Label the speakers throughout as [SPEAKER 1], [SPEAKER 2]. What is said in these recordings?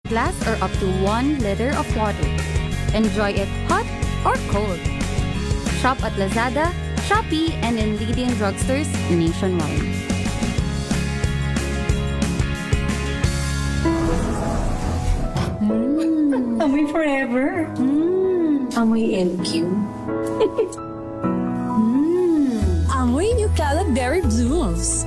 [SPEAKER 1] glass or up to 1 liter of water. Enjoy it hot or cold. Shop at Lazada, Shopee, and in leading drugstores nationwide.
[SPEAKER 2] Amoy forever. Amoy LQ.
[SPEAKER 3] Amoy New Caleb Berry Blooms.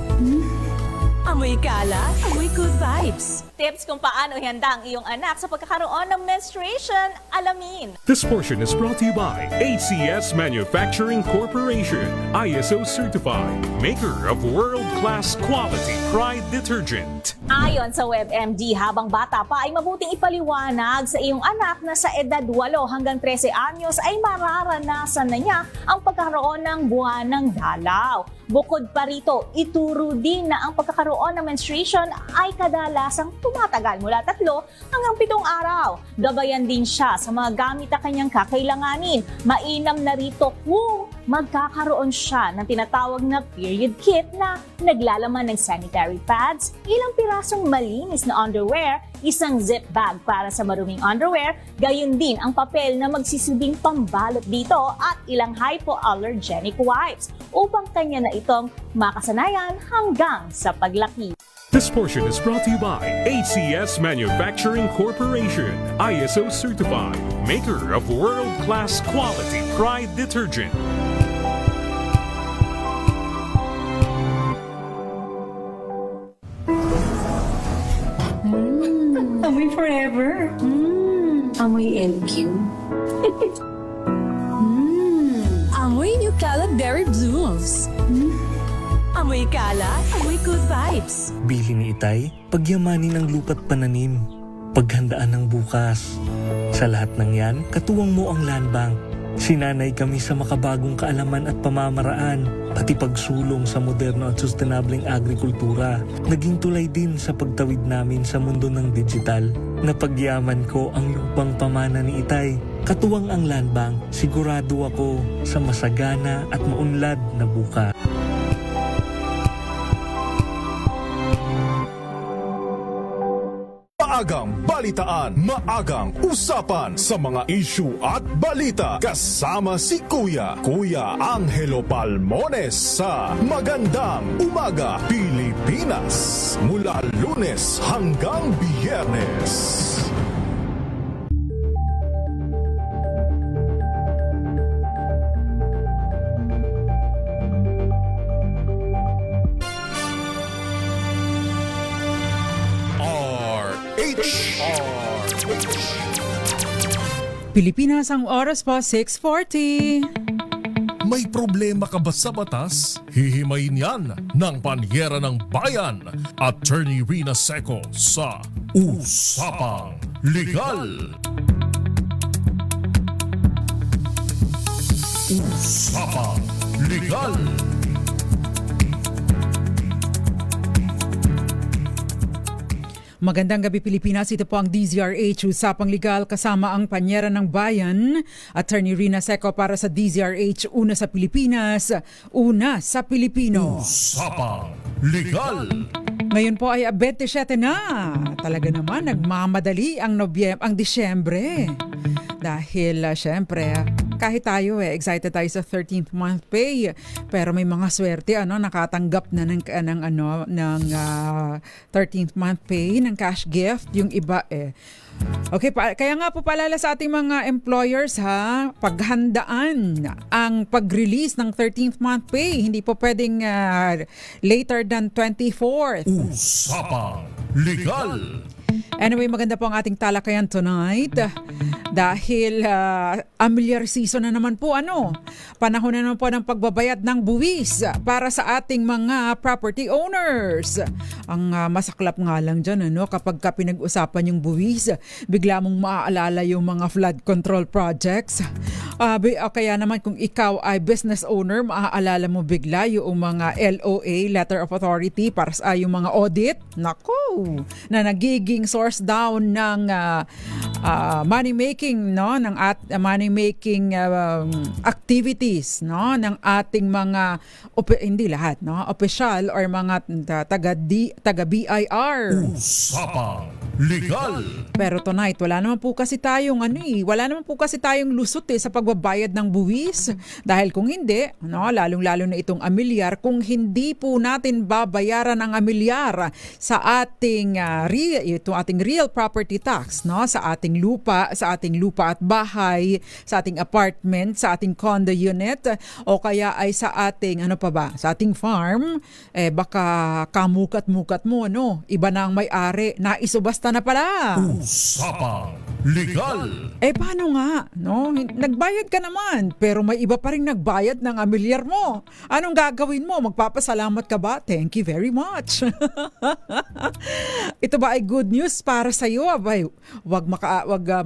[SPEAKER 3] Amoy kalat, amoy good vibes.
[SPEAKER 4] Tips kung paano ihanda ang iyong anak sa pagkakaroon ng menstruation, alamin.
[SPEAKER 5] This portion is brought to you by ACS Manufacturing Corporation, ISO certified, maker of world-class quality Pride detergent.
[SPEAKER 4] Ayon sa WebMD, habang bata pa ay mabuting ipaliwanag sa iyong anak na sa edad 8 hanggang 13 anyos ay mararanasan na niya ang pagkakaroon ng buwan ng dalaw. Bukod pa rito, ituro din na ang pagkakaroon ng menstruation ay kadalasang tumatagal mula 3 hanggang 7 araw. Gabayan din siya sa mga gamit na kanyang kakailanganin. Mainam na rito kung magkakaroon siya ng tinatawag na period kit na naglalaman ng sanitary pads, ilang pirasong malinis na underwear, isang zip bag para sa maruming underwear, gayon din ang papel na magsisilbing pambalot dito at ilang hypoallergenic wipes upang kanya na itong makasanayan hanggang sa paglaki.
[SPEAKER 5] This portion is brought to you by ACS Manufacturing Corporation, ISO certified, maker of world-class quality Pride detergent.
[SPEAKER 2] Amoy forever. Amoy LQ.
[SPEAKER 3] Amoy New Caleb Berry Blooms. Amoy kalat, amoy good vibes.
[SPEAKER 6] Bili ni Itay, pagyamanin ang lupa't pananim, paghandaan ng bukas. Sa lahat ng yan, katuwang mo ang Land Bank. Sinanay kami sa makabagong kaalaman at pamamaraan, pati pagsulong sa moderno at sustainableng agrikultura. Naging tulay din sa pagtawid namin sa mundo ng digital. Napagyaman ko ang lupang pamana ni Itay. Katuwang ang Land Bank, sigurado ako sa masagana at maunlad na bukas.
[SPEAKER 7] Maagang balitaan, maagang usapan sa mga issue at balita. Kasama si Kuya Angelo Palmones sa Magandang Umaga Pilipinas. Mula Lunes hanggang Biyernes.
[SPEAKER 8] Pilipinas, ang oras po 6:40.
[SPEAKER 7] May problema ka ba sa batas? Hihimayin yan ng Panyera ng Bayan, Attorney Rina Seco sa Usapang Legal. Usapang Legal.
[SPEAKER 8] Magandang gabi Pilipinas, ito po ang DZRH Usapang Legal kasama ang Panyera ng Bayan, Attorney Rina Seco para sa DZRH, una sa Pilipinas, una sa Pilipino.
[SPEAKER 7] Usapang Legal.
[SPEAKER 8] Ngayon po ay 27 na. Talaga naman nagmamadali ang Disyembre. Dahil syempre, kahit tayo excited tayo sa 13th month pay, pero may mga swerte nakatanggap na ng 13th month pay ng cash gift, yung iba Okay, kaya nga po paalala sa ating mga employers paghandaan ang pag-release ng 13th month pay. Hindi po pwedeng later than 24th.
[SPEAKER 7] Usapang Legal.
[SPEAKER 8] Anyway, maganda po ang ating talakayan tonight dahil amilyar season na naman po panahon na naman po ng pagbabayad ng buwis para sa ating mga property owners. Ang masaklap nga lang dyan kapag pinag-usapan yung buwis, bigla mong maaalala yung mga flood control projects. Kaya naman kung ikaw ay business owner, maaalala mo bigla yung mga LOA, Letter of Authority, para sa yung mga audit. Nako, na nagiging source down ng money making money making activities ng ating mga hindi lahat opisyal or mga taga BIR.
[SPEAKER 7] Usapang Legal!
[SPEAKER 8] Pero tonight, wala naman po kasi tayong lusot sa pagbabayad ng buwis. Dahil kung hindi, lalong-lalo na itong amilyar, kung hindi po natin babayaran ang amilyar sa ating real property tax, sa ating lupa at bahay, sa ating apartment, sa ating condo unit, o kaya ay sa ating sa ating farm, baka kamukat-mukat mo, iba na ang may-ari, naisubasta na pala.
[SPEAKER 7] Usapang Legal!
[SPEAKER 8] Paano nga? Nagbayad ka naman, pero may iba pa rin nagbayad ng amilyar mo. Anong gagawin mo? Magpapasalamat ka ba? Thank you very much. Ito ba ay good news para sa iyo? Abay, wag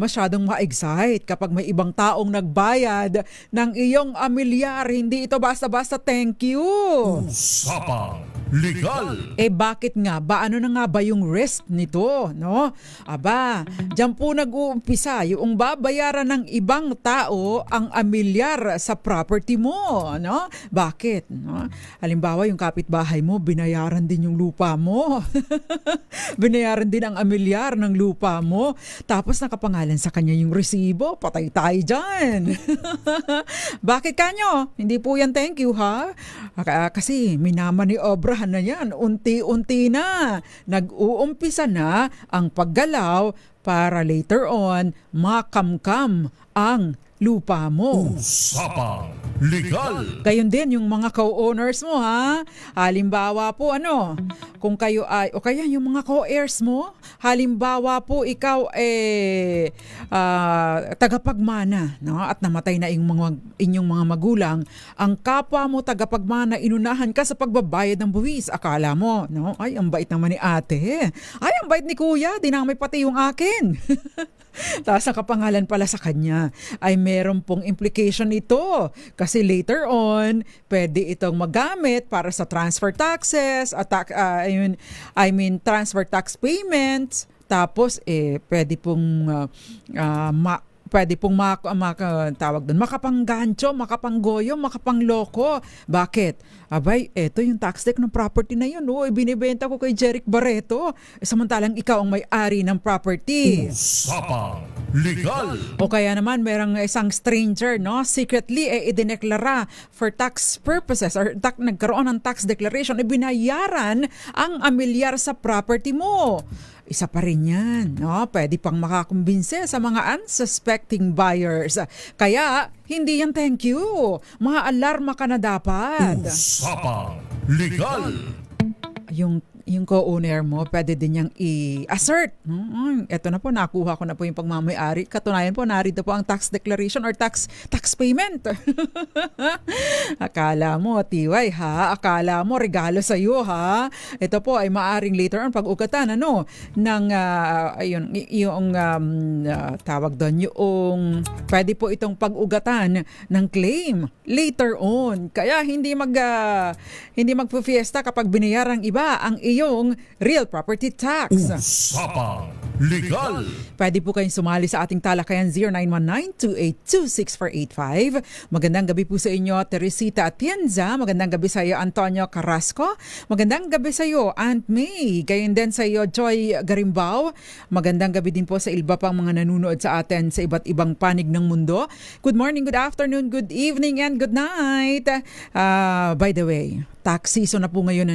[SPEAKER 8] masyadong ma-excite kapag may ibang taong nagbayad ng iyong amilyar. Hindi ito basta-basta thank you.
[SPEAKER 7] Usapang Legal!
[SPEAKER 8] Bakit nga ba? Ano na nga ba yung risk nito? Aba, dyan po nag-uumpisa yung babayaran ng ibang tao ang amilyar sa property mo. Bakit? Halimbawa, yung kapitbahay mo, binayaran din yung lupa mo. Binayaran din ang amilyar ng lupa mo. Tapos nakapangalan sa kanya yung resibo. Patay tayo dyan. Bakit kanyo? Hindi po yan thank you, ha? Kasi minama ni Obra na yan, unti-unti na. Nag-uumpisa na ang paggalaw para later on makamkam ang lupa mo.
[SPEAKER 7] Usapang Legal!
[SPEAKER 8] Gayon din yung mga co-owners mo, ha? Halimbawa po, kung kayo ay, o kaya yung mga co-heirs mo, halimbawa po ikaw tagapagmana, at namatay na inyong mga magulang, ang kapwa mo tagapagmana, inunahan ka sa pagbabayad ng buwis. Akala mo, ay, ang bait naman ni ate. Ay, ang bait ni kuya, dinamay pati yung akin. Tapos nakapangalan pala sa kanya, ay meron pong implication ito. Kasi later on, pwede itong magamit para sa transfer taxes, transfer tax payments. Tapos, pwede pong makapanggancho, makapanggoyo, makapangloko. Bakit? Abay, eto yung tax deck ng property na yun. Ibinibenta ko kay Jeric Barreto. Samantalang ikaw ang may-ari ng property.
[SPEAKER 7] Usapang Legal!
[SPEAKER 8] O kaya naman, merong isang stranger, secretly, idineklara for tax purposes or nagkaroon ng tax declaration, binayaran ang amilyar sa property mo. Isa pa rin yan. Pwede pang makakumbinse sa mga unsuspecting buyers. Kaya, hindi yan thank you. Maalarma ka na dapat.
[SPEAKER 7] Usapang Legal!
[SPEAKER 8] Yung co-owner mo, pwede din niyang i-assert. Ito na po, nakuha ko na po yung pagmamayari. Katunayan po, narito po ang tax declaration or tax payment. Akala mo, tiway ha? Akala mo, regalo sa iyo ha? Ito po ay maaring later on pag-ugatan, ng, tawag doon, yung, pwede po itong pag-ugatan ng claim later on. Kaya hindi magpo-fiesta kapag binayarang iba ang iyong real property tax.
[SPEAKER 7] Usapang Legal!
[SPEAKER 8] Pwede po kayong sumali sa ating talakayan 0919-282-6485. Magandang gabi po sa inyo, Teresita Atienza. Magandang gabi sa iyo, Antonio Carrasco. Magandang gabi sa iyo, Aunt May. Gayon din sa iyo, Joy Garimbao. Magandang gabi din po sa iba pang mga nanunood sa atin sa iba't ibang panig ng mundo. Good morning, good afternoon, good evening, and good night. By the way, tax season na po ngayon.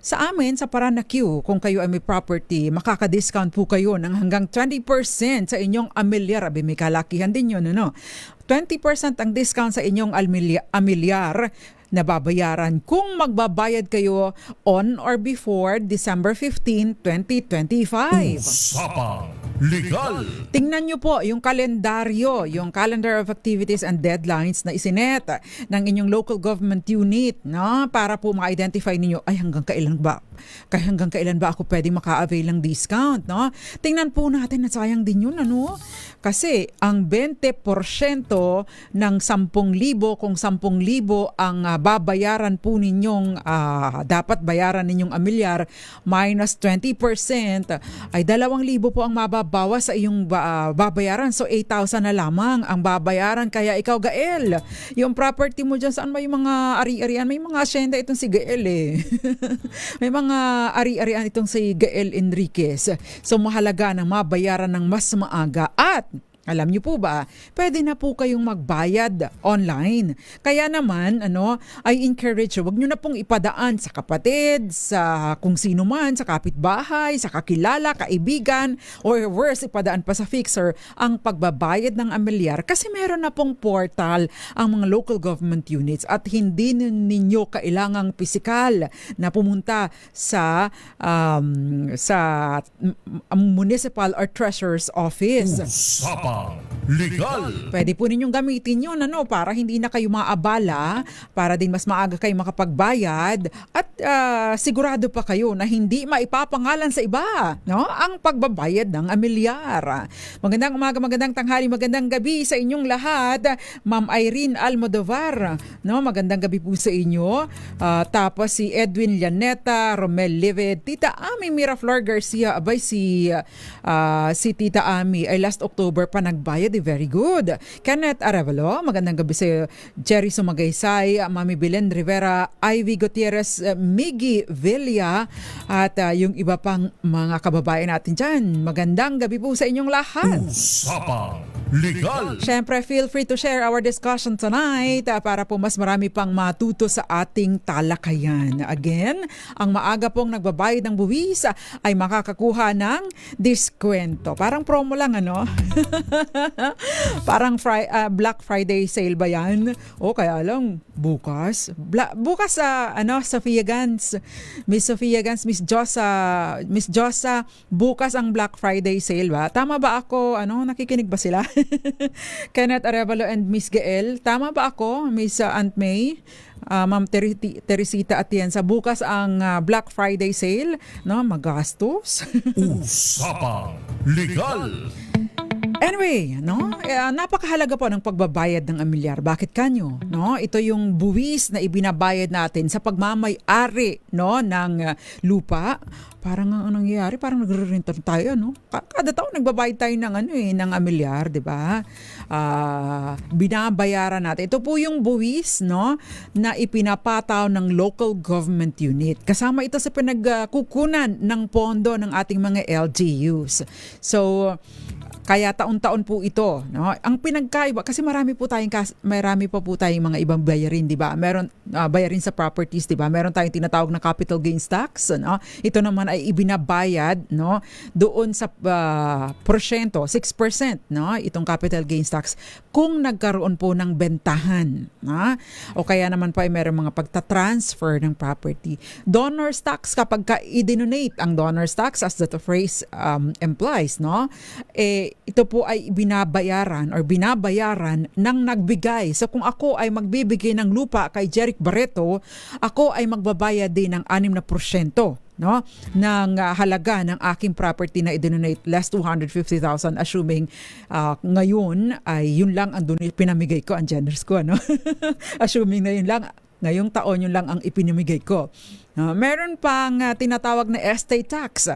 [SPEAKER 8] Sa amin, sa Paranaque, kung kayo ay may property, makaka-discount po kayo ng hanggang 20% sa inyong amilyar. May kalakihan din yun. 20% ang discount sa inyong amilyar na babayaran kung magbabayad kayo on or before December 15, 2025.
[SPEAKER 7] Usapang Legal!
[SPEAKER 8] Tingnan nyo po yung kalendaryo, yung calendar of activities and deadlines na isinet ng inyong local government unit, para po ma-identify ninyo, ay hanggang kailan ba ako pwede maka-avail ng discount, Tingnan po natin na sayang din yun, Kasi ang 20% ng 10,000, kung 10,000 ang babayaran po ninyong, dapat bayaran ninyong amilyar, minus 20%, ay 2,000 po ang mababawas sa iyong babayaran. So 8,000 na lamang ang babayaran. Kaya ikaw, Gael, yung property mo dyan, saan may mga ari-arian? May mga asyenda itong si Gael . May mga mga ari-arian itong si Gael Enriquez. So mahalaga na mabayaran ng mas maaga at alam niyo po ba, pwede na po kayong magbayad online. Kaya naman, I encourage you, wag niyo na pong ipadaan sa kapatid, sa kung sino man, sa kapitbahay, sa kakilala, kaibigan, or worse, ipadaan pa sa fixer ang pagbabayad ng amilyar kasi meron na pong portal ang mga local government units at hindi ninyo kailangang pisikal na pumunta sa municipal or treasurer's office.
[SPEAKER 7] Usapang Legal.
[SPEAKER 8] Pwede po ninyong gamitin yun para hindi na kayo maabala, para din mas maaga kayo makapagbayad at sigurado pa kayo na hindi maipapangalan sa iba ang pagbabayad ng amilyar. Magandang umaga, magandang tanghali, magandang gabi sa inyong lahat. Ma'am Irene Almodovar, magandang gabi po sa inyo. Tapos si Edwin Llaneta, Romel Livid, Tita Ami Miraflor Garcia, abay si Tita Ami ay last October pa nagbayad, very good. Kenneth Arevalo, magandang gabi sa Jerry Sumagaysay, Mami Belen Rivera, Ivy Gutierrez, Miggy Villa, at yung iba pang mga kababayan natin dyan. Magandang gabi po sa inyong lahat.
[SPEAKER 7] Usapang Legal.
[SPEAKER 8] Siyempre, feel free to share our discussion tonight para po mas marami pang matuto sa ating talakayan. Again, ang maaga pong nagbabayad ng buwis ay makakakuha ng diskwento. Parang promo lang, Parang Black Friday sale ba yan? O kaya lang, bukas. Bukas Sofia Gans. Miss Sofia Gans, Miss Josa, bukas ang Black Friday sale ba? Tama ba ako? Nakikinig ba sila? Kenneth Arevalo and Miss Gael, tama ba ako? Miss Aunt May, Ma'am Teresita Atienza, bukas ang Black Friday sale, magastos.
[SPEAKER 7] Usapang Legal.
[SPEAKER 8] Anyway, napakahalaga po ng pagbabayad ng amilyar. Bakit kanyo? Ito yung buwis na ibinabayad natin sa pagmamay-ari ng lupa. Parang ang nangyayari, parang nagre-renta tayo, Kada taon nagbabayad tayo ng amilyar, 'di ba? Binabayaran natin. Ito po yung buwis, na ipinapataw ng local government unit. Kasama ito sa pinagkukunan ng pondo ng ating mga LGUs. So, kaya taon-taon po ito, Ang pinagkaiba kasi marami pa po tayong mga ibang bayarin, 'di ba? Meron bayarin sa properties, 'di ba? Meron tayong tinatawag na capital gains tax, Ito naman ay ibinabayad, doon sa porsyento, 6%, itong capital gains tax kung nagkaroon po ng bentahan, O kaya naman po ay meron mga pagta-transfer ng property. Donors tax kapag i-donate ang donors tax, as the phrase implies, ito po ay binabayaran ng nagbigay. So kung ako ay magbibigay ng lupa kay Jeric Barreto, ako ay magbabayad din ng 6%. Ng halaga ng aking property na i-donate, less 250,000, assuming ngayon ay yun lang ang pinamigay ko, ang generous ko, assuming na yun lang, ngayong taon yun lang ang ipinamigay ko. Meron pang tinatawag na estate tax,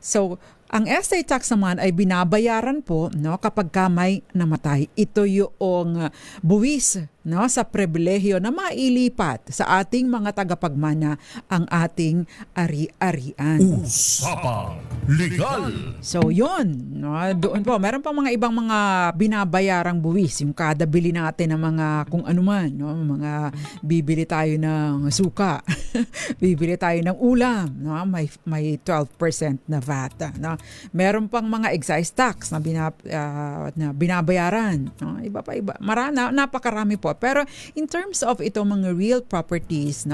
[SPEAKER 8] So ang estate tax naman ay binabayaran po kapag may namatay. Ito yung buwis sa pribilehyo na mailipat sa ating mga tagapagmana ang ating ari-arian.
[SPEAKER 7] Usapang Legal.
[SPEAKER 8] So yun, doon po, meron pa mga ibang mga binabayarang buwis, yung kada bili natin ng mga kung ano man, mga bibili tayo ng suka, bibili tayo ng ulam, may 12% na VAT. Meron pang mga excise tax na binabayaran, iba pa iba. Napakarami po. Pero in terms of itong mga real properties,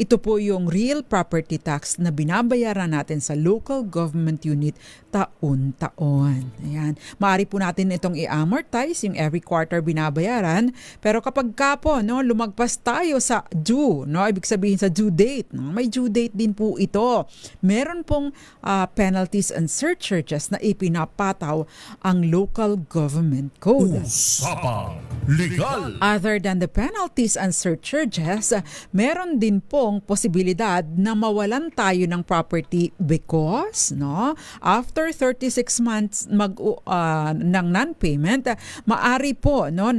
[SPEAKER 8] ito po yung real property tax na binabayaran natin sa local government unit taon-taon. Ayan. Maaari po natin itong i-amortize, yung every quarter binabayaran. Pero kapag po, lumagpas tayo sa due, ibig sabihin sa due date, may due date din po ito. Meron pong penalties and surcharges na ipinapataw ang local government code.
[SPEAKER 7] Usapang Legal.
[SPEAKER 8] Other than the penalties and surcharges, meron din pong posibilidad na mawalan tayo ng property because after 36 months ng non-payment, maari po na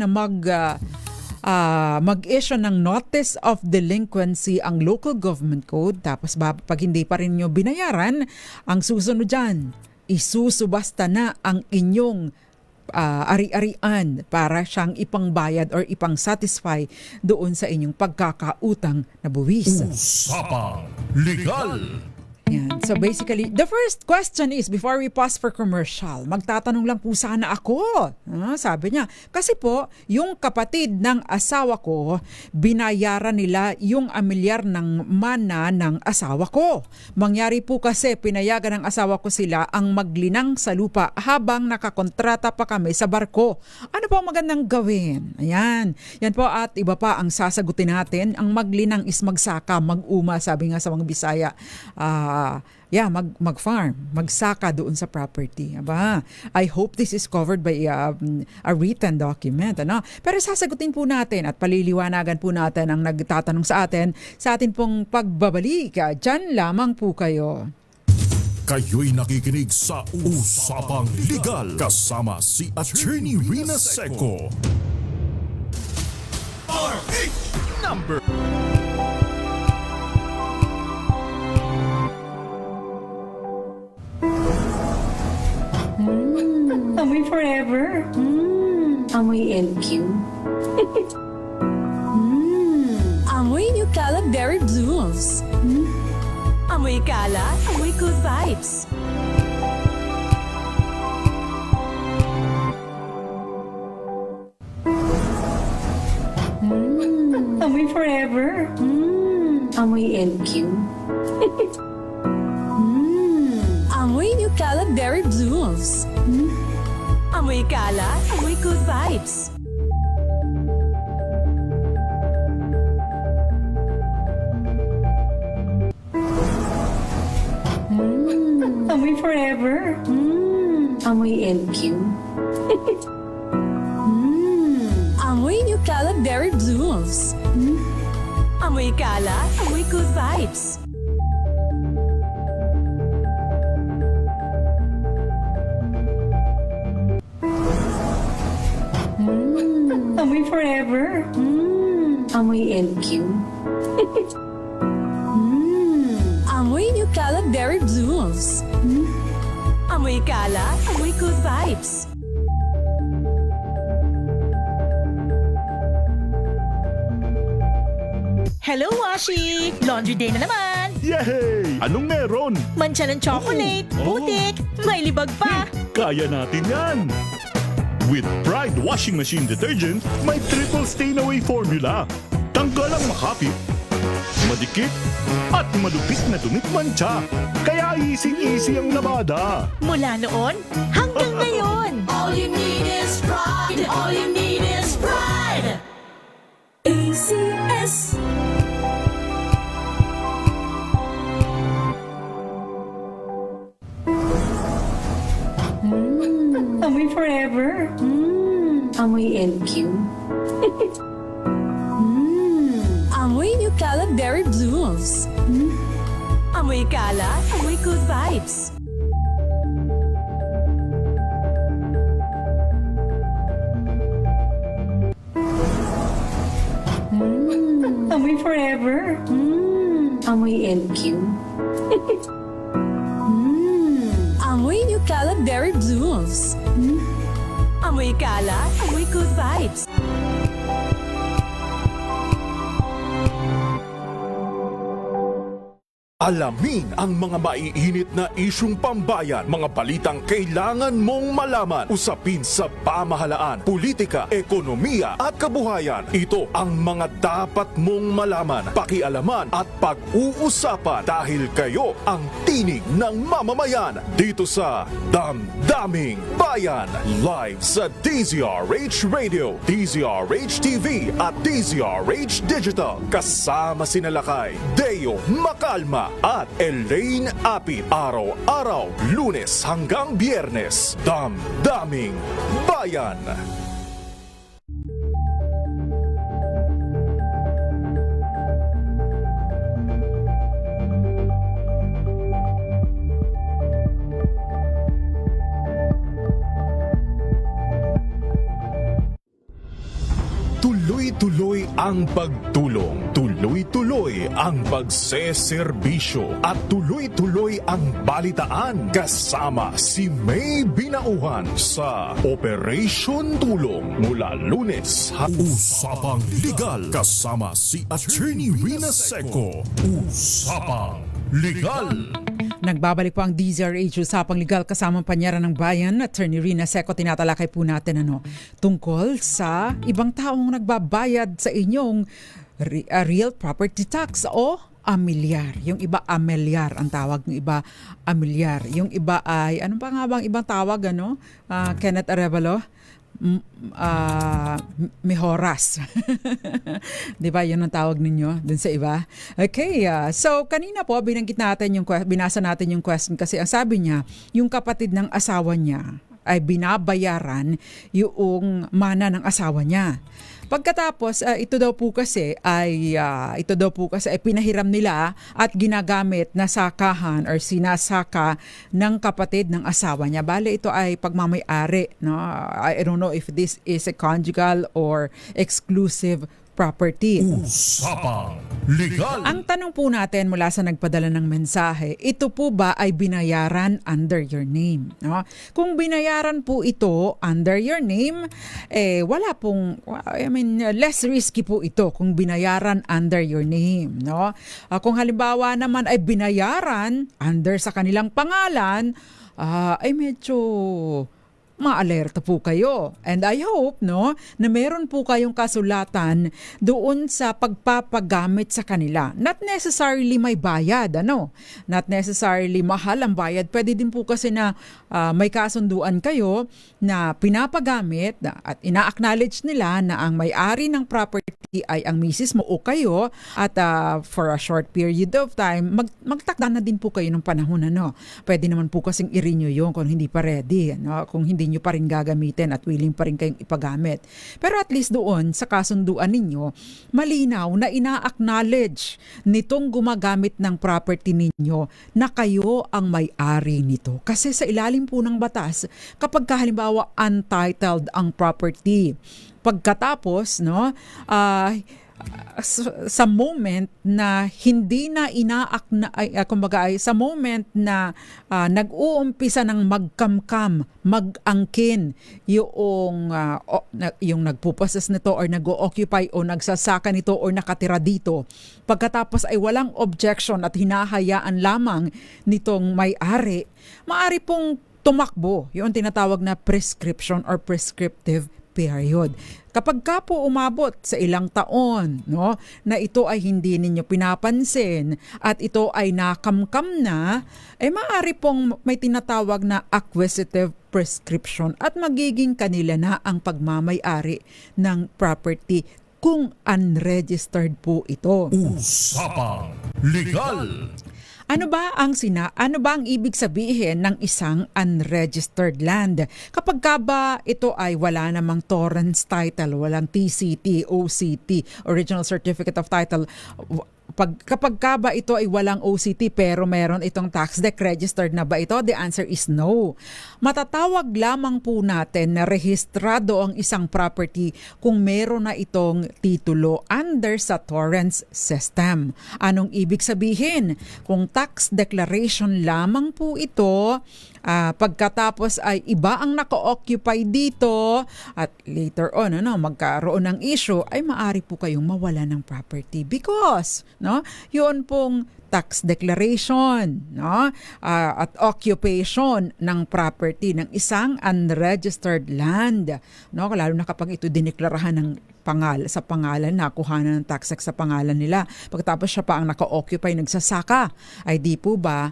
[SPEAKER 8] mag-issue ng notice of delinquency ang local government code, tapos pag hindi pa rin nyo binayaran, ang susunod dyan, isusubasta na ang inyong ari-arian para siyang ipangbayad or ipang-satisfy doon sa inyong pagkakautang na buwis.
[SPEAKER 7] Usapang Legal.
[SPEAKER 8] Yan. So basically, the first question is, before we pause for commercial, magtatanong lang po sana ako. Sabi niya, kasi po, yung kapatid ng asawa ko, binayaran nila yung amilyar ng mana ng asawa ko. Mangyari po kasi, pinayagan ng asawa ko sila ang maglinang sa lupa habang nakakontrata pa kami sa barko. Ano po ang magandang gawin? Ayan. Yan po, at iba pa ang sasagutin natin. Ang maglinang is magsaka, mag-uma, sabi nga sa mga Bisaya. Mag-farm, magsaka doon sa property. Aba, I hope this is covered by a written document. Ano? Pero sasagutin po natin at paliliwanagan po natin ang nagtatanong sa atin pong pagbabalik. Diyan lamang po kayo.
[SPEAKER 7] Kayo'y nakikinig sa Usapang Legal kasama si Attorney Rina Seco. Number
[SPEAKER 2] Amoy forever. Amoy LQ.
[SPEAKER 3] Amoy New Caleb Berry Blooms. Amoy kalat, amoy good vibes.
[SPEAKER 2] Amoy forever. Amoy LQ.
[SPEAKER 3] Amoy New Caleb Berry Blooms. Amoy kalat, amoy good vibes.
[SPEAKER 2] Amoy forever. Amoy LQ.
[SPEAKER 3] Amoy New Caleb Berry Blooms. Amoy kalat, amoy good vibes.
[SPEAKER 2] Amoy forever. Amoy LQ.
[SPEAKER 3] Amoy New Caleb Berry Blooms. Amoy kalat, amoy good vibes.
[SPEAKER 9] Hello, Washi! Laundry day na naman!
[SPEAKER 10] Yay! Anong meron?
[SPEAKER 9] Mancha ng chocolate, putik, may libag pa!
[SPEAKER 10] Kaya natin yan! With Pride Washing Machine Detergent, may triple stain-away formula. Tanggal ang makapit, madikit, at malupit na dumit mancha. Kaya easy-easy ang labada.
[SPEAKER 9] Mula noon hanggang ngayon!
[SPEAKER 3] All you need is pride. All you need is pride. ACS.
[SPEAKER 2] Amoy forever. Amoy LQ.
[SPEAKER 3] Amoy New Caleb Berry Blooms. Amoy kalat, amoy good vibes.
[SPEAKER 2] Amoy forever. Amoy LQ.
[SPEAKER 3] Amoy New Caleb Berry Blooms. Amoy kalat, amoy good vibes.
[SPEAKER 7] Alamin ang mga maiinit na isyung pambayan, mga balitang kailangan mong malaman, usapin sa pamahalaan, politika, ekonomiya at kabuhayan. Ito ang mga dapat mong malaman, pakialaman at pag-uusapan dahil kayo ang tinig ng mamamayan dito sa Damdaming Bayan. Live sa DZRH Radio, DZRH TV at DZRH Digital. Kasama sina Lakay, Deo Macalma at Elaine Apit. Araw-araw, Lunes hanggang Biyernes. Damdaming Bayan. Tuloy-tuloy ang pagtulong, tuloy-tuloy ang pagseserbisyo, at tuloy-tuloy ang balitaan kasama si May Binauhan sa Operation Tulong mula Lunes. Usapang Legal kasama si Attorney Rina Seco. Usapang Legal.
[SPEAKER 8] Nagbabalik po ang DZRH Usapang Legal kasama ang Panyera ng Bayan, Attorney Rina Seco. Tinatalakay po natin tungkol sa ibang taong nagbabayad sa inyong real property tax o amilyar. Yung iba amilyar ang tawag, yung iba amilyar. Yung iba ay, ano pa nga bang ibang tawag, Kenneth Arevalo? Mejoras. Di ba? Yun ang tawag ninyo dun sa iba. Okay, so kanina po binasa natin yung question kasi ang sabi niya, yung kapatid ng asawa niya ay binabayaran yung mana ng asawa niya. Pagkatapos, ito daw po kasi ay pinahiram nila at ginagamit na sakahan or sinasaka ng kapatid ng asawa niya. Bale, ito ay pagmamay-ari. No? I don't know if this is a conjugal or exclusive property.
[SPEAKER 7] Usapang Legal.
[SPEAKER 8] Ang tanong po natin mula sa nagpadala ng mensahe, ito po ba ay binayaran under your name? No? Kung binayaran po ito under your name, wala pong, less risky po ito kung binayaran under your name. No? Kung halimbawa naman ay binayaran under sa kanilang pangalan, ay medyo maalerta po kayo. And I hope na meron po kayong kasulatan doon sa pagpapagamit sa kanila. Not necessarily may bayad, Not necessarily mahal ang bayad. Pwede din po kasi na may kasunduan kayo na pinapagamit at ina-acknowledge nila na ang may-ari ng property ay ang misis mo o kayo at for a short period of time, magtakda na din po kayo ng panahon. Pwede naman po kasing i-renew yun kung hindi pa ready. Kung hindi nyo pa rin gagamitin at willing pa rin kayong ipagamit. Pero at least doon sa kasunduan ninyo, malinaw na ina-acknowledge nitong gumagamit ng property ninyo na kayo ang may-ari nito. Kasi sa ilalim po ng batas, kapag halimbawa untitled ang property, pagkatapos, sa moment na hindi na sa moment na nag-uumpisa ng magkamkam, mag-angkin yung nagpuposes nito or nag-o-occupy o nagsasaka nito or nakatira dito, pagkatapos ay walang objection at hinahayaan lamang nitong may-ari, maaari pong tumakbo yung tinatawag na prescription or prescriptive period. Kapag ka po umabot sa ilang taon, na ito ay hindi ninyo pinapansin at ito ay nakamkam na, maaari pong may tinatawag na acquisitive prescription at magiging kanila na ang pagmamay-ari ng property kung unregistered po ito.
[SPEAKER 7] Usapang Legal.
[SPEAKER 8] Ano ba ang ibig sabihin ng isang unregistered land? Kapag ka ba ito ay wala namang torrents title, walang TCT, OCT, Original Certificate of Title, kapag ka ba ito ay walang OCT pero meron itong tax deck, registered na ba ito? The answer is no. Matatawag lamang po natin na rehistrado ang isang property kung meron na itong titulo under sa torrents system. Anong ibig sabihin? Kung tax declaration lamang po ito, pagkatapos ay iba ang naka-occupy dito at later on magkaroon ng issue, ay maaari po kayong mawala ng property because yun pong tax declaration at occupation ng property ng isang unregistered land, lalo na kapag ito dineklarahan ng sa pangalan, nakuhanan ng tax sa pangalan nila. Pagkatapos siya pa ang naka-occupy, nagsasaka, ay di po ba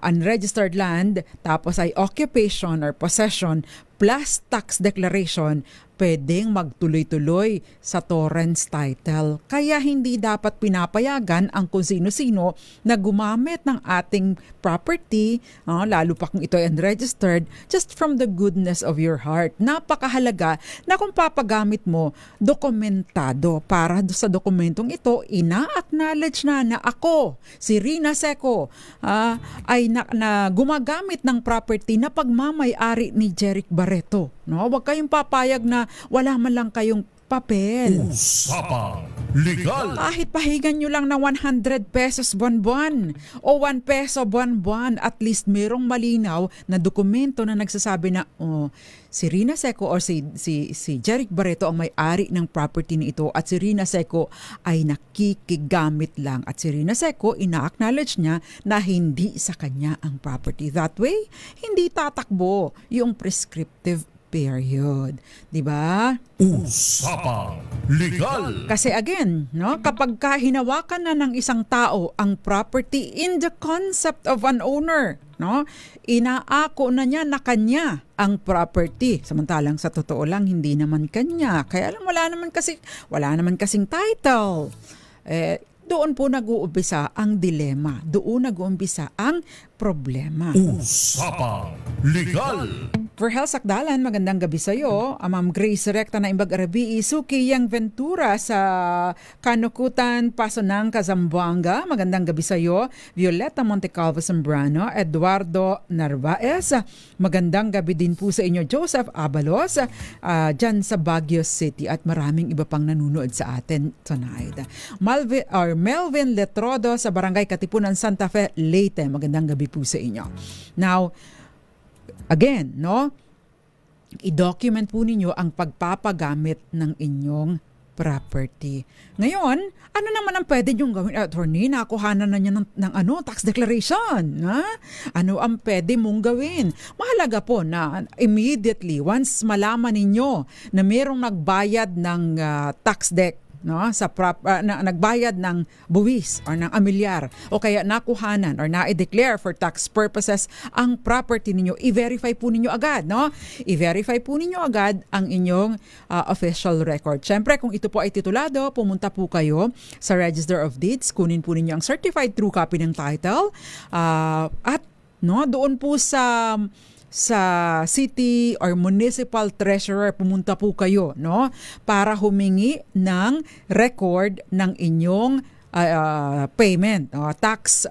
[SPEAKER 8] unregistered land, tapos ay occupation or possession plus tax declaration, pwedeng magtuloy-tuloy sa torrents title. Kaya hindi dapat pinapayagan ang kung sino-sino na gumamit ng ating property, lalo pa kung ito ay unregistered, just from the goodness of your heart. Napakahalaga na kung papagamit mo, dokumentado. Para sa dokumentong ito, ina-acknowledge na ako, si Rina Seco, ay na gumagamit ng property na pagmamay-ari ni Jeric Barreto. Huwag kayong papayag na wala man lang kayong papel.
[SPEAKER 7] Usapang Legal.
[SPEAKER 8] Kahit pahigan nyo lang ng 100 pesos buwan-buwan o 1 peso buwan-buwan, at least merong malinaw na dokumento na nagsasabi na si Rina Seco or si Jeric Barreto ang may-ari ng property nito at si Rina Seco ay nakikigamit lang at si Rina Seco ina-acknowledge niya na hindi sa kanya ang property. That way, hindi tatakbo yung prescriptive period. Diba?
[SPEAKER 7] Usapang Legal.
[SPEAKER 8] Kasi again, no, kapag hinawakan na ng isang tao ang property in the concept of an owner, no, inaako na niya na kanya ang property. Samantalang sa totoo lang hindi naman kanya. Kaya lang wala naman kasing title. Doon po nag-uumpisa ang dilema. Doon nag-uumpisa ang problema.
[SPEAKER 7] Usapang Legal.
[SPEAKER 8] Verhel Sakdalan, magandang gabi sa iyo. Ma'am Grace Recta na Imbag Arabi, Suki Yang Ventura sa Kanukutan, Pasonang, Zamboanga. Magandang gabi sa iyo. Violeta Montecalvo Zambrano, Eduardo Narvaez. Magandang gabi din po sa inyo, Joseph Abalos, dyan sa Baguio City, at maraming iba pang nanonood sa atin tonight. Melvin Letrodo sa Barangay Katipunan, Santa Fe, Leyte. Magandang gabi po sa inyo. Now, again, no, i-document po ninyo ang pagpapagamit ng inyong property. Ngayon, ano naman ang pwede nyong gawin? Attorney, nakuhanan na niya ng tax declaration. Ha? Ano ang pwede mong gawin? Mahalaga po na immediately, once malaman ninyo na mayroong nagbayad ng tax deck, no, sa nagbayad ng buwis or ng amilyar o kaya nakuhanan or na-declare for tax purposes ang property ninyo, i-verify po ninyo agad, no? I-verify po ninyo agad ang inyong official record. Siyempre, kung ito po ay titulado, pumunta po kayo sa Register of Deeds, kunin po ninyo ang certified true copy ng title, at no, doon po sa city or municipal treasurer pumunta po kayo, no, para humingi ng record ng inyong payment, tax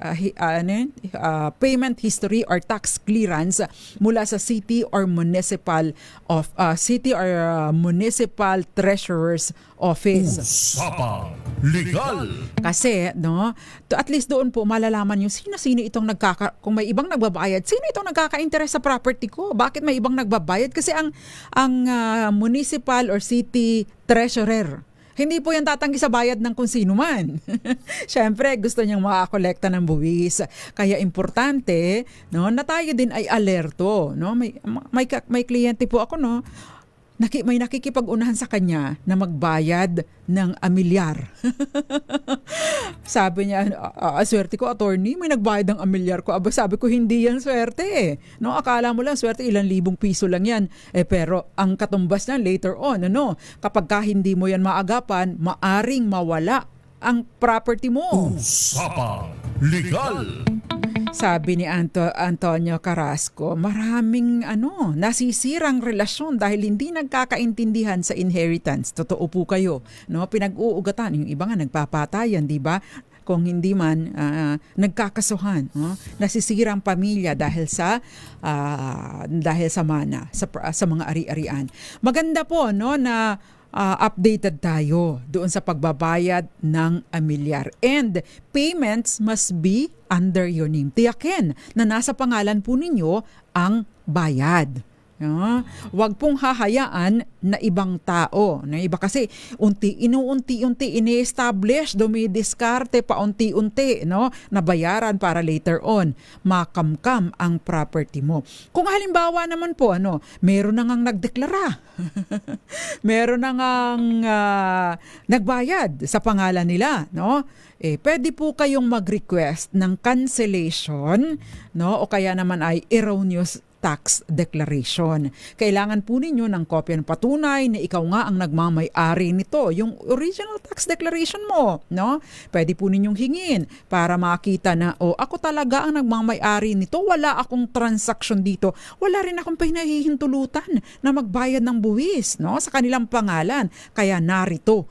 [SPEAKER 8] payment history or tax clearance mula sa city or municipal treasurer's office.
[SPEAKER 7] Usapang Legal.
[SPEAKER 8] Kasi, no, at least doon po malalaman nyo sino itong kung may ibang nagbabayad, sino itong nagkaka-interest sa property ko? Bakit may ibang nagbabayad? Kasi ang municipal or city treasurer, hindi po yan tatanggi sa bayad ng kung sino man. Siyempre, gusto niyang makakolekta ng buwis. Kaya importante, no, na tayo din ay alerto. No? May kliyente po ako, no, may nakikipag-unahan sa kanya na magbayad ng amilyar. Sabi niya, swerte ko, attorney, may nagbayad ng amilyar ko. Sabi ko, hindi yan swerte. No, akala mo lang swerte, ilang libong piso lang yan. Pero ang katumbas na later on, kapag hindi mo yan maagapan, maaring mawala ang property mo.
[SPEAKER 7] Usapang Legal.
[SPEAKER 8] Sabi ni Antonio Carrasco, maraming nasisirang relasyon dahil hindi nagkakaintindihan sa inheritance. Totoo po kayo, no? Pinag-uugatan, yung iba nga nagpapatayan, di ba? Kung hindi man nagkakasuhan, no? Nasisirang pamilya dahil sa mana, sa mga ari-arian. Maganda po, no, na updated tayo doon sa pagbabayad ng amilyar. And payments must be under your name. Tiyakin na nasa pangalan po ninyo ang bayad. Huwag pong hahayaan na ibang tao. Na iba kasi unti ini-establish, dumidiskarte paunti-unti, no, na bayaran para later on makamkam ang property mo. Kung halimbawa naman po meron na ngang nagdeklara. Meron na ngang nagbayad sa pangalan nila, no? Pwede po kayong mag-request ng cancellation, no, o kaya naman ay erroneous tax declaration. Kailangan po ninyo ng kopya ng patunay na ikaw nga ang nagmamay-ari nito, yung original tax declaration mo, no? Pwede po ninyong hingin para makita na, ako talaga ang nagmamay-ari nito, wala akong transaction dito, wala rin akong pinahihintulutan na magbayad ng buwis, no, sa kanilang pangalan. Kaya narito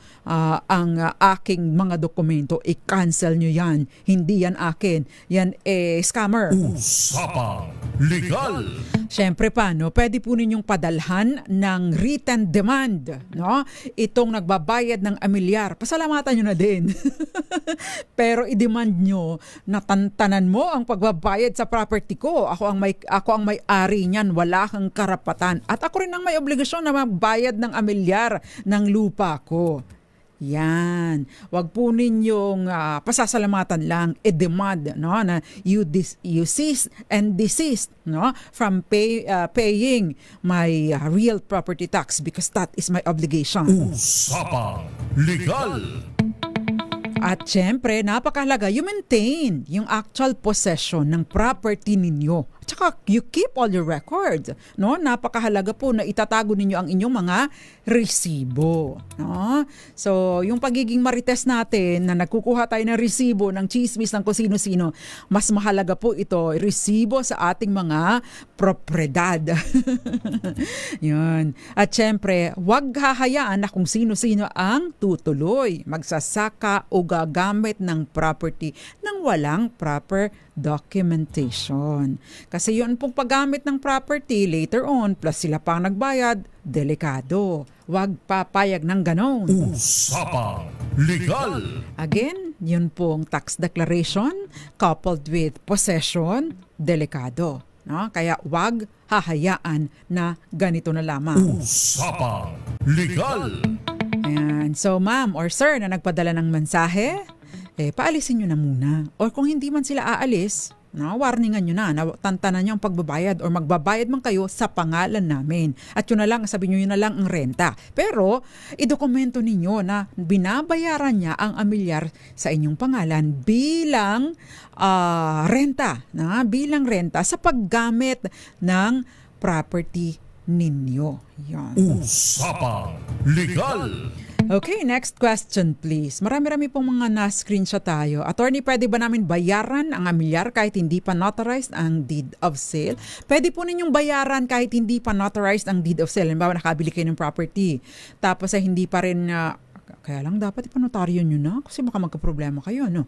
[SPEAKER 8] ang aking mga dokumento, i-cancel nyo yan. Hindi yan akin. Yan scammer.
[SPEAKER 7] Usapang Legal.
[SPEAKER 8] Siyempre pa, no, pwede po ninyong padalhan ng written demand, no? Itong nagbabayad ng amilyar, pasalamatan nyo na din. Pero i-demand nyo na tantanan mo ang pagbabayad sa property ko. Ako ang may-ari niyan, wala kang karapatan. At ako rin ang may obligasyon na magbayad ng amilyar ng lupa ko. Yan. Wag po ninyong pasasalamatan lang, i-demand, no, na you cease and desist, no, from paying my real property tax because that is my obligation.
[SPEAKER 7] Usapang Legal.
[SPEAKER 8] At syempre, napakahalaga, you maintain yung actual possession ng property ninyo. Tsaka you keep all your records, no? Napakahalaga po na itatago ninyo ang inyong mga resibo, no? So, yung pagiging marites natin na nagkukuha tayo ng resibo, ng chismis ng kung sino-sino, mas mahalaga po ito, resibo sa ating mga propriedad. Yun. At syempre, huwag hahayaan na kung sino-sino ang tutuloy, magsasaka o gagamit ng property nang walang proper documentation. Kasi yun pong paggamit ng property later on, plus sila pang nagbayad, delikado. Huwag papayag ng ganon.
[SPEAKER 7] Usapang Legal.
[SPEAKER 8] Again, yun pong tax declaration coupled with possession, delikado. No? Kaya huwag hahayaan na ganito na lamang.
[SPEAKER 7] Usapang Legal.
[SPEAKER 8] Ayan. So ma'am or sir na nagpadala ng mensahe, paalisin nyo na muna. Or kung hindi man sila aalis, warningan nyo na tantanan nyo ang pagbabayad or magbabayad man kayo sa pangalan namin. At yun na lang, sabi nyo yun na lang ang renta. Pero, idokumento ninyo na binabayaran niya ang amilyar sa inyong pangalan bilang renta. Bilang renta sa paggamit ng property ninyo. Yan.
[SPEAKER 7] Usapang Legal.
[SPEAKER 8] Okay, next question please. Marami-rami pong mga na-screenshot tayo. Attorney, pwede ba namin bayaran ang amilyar kahit hindi pa notarized ang deed of sale? Pwede po ninyong bayaran kahit hindi pa notarized ang deed of sale. Halimbawa, nakabili kayo ng property. Tapos ay hindi pa rin... kaya lang dapat ipanotaryo nyo na kasi baka magka-problema kayo. No?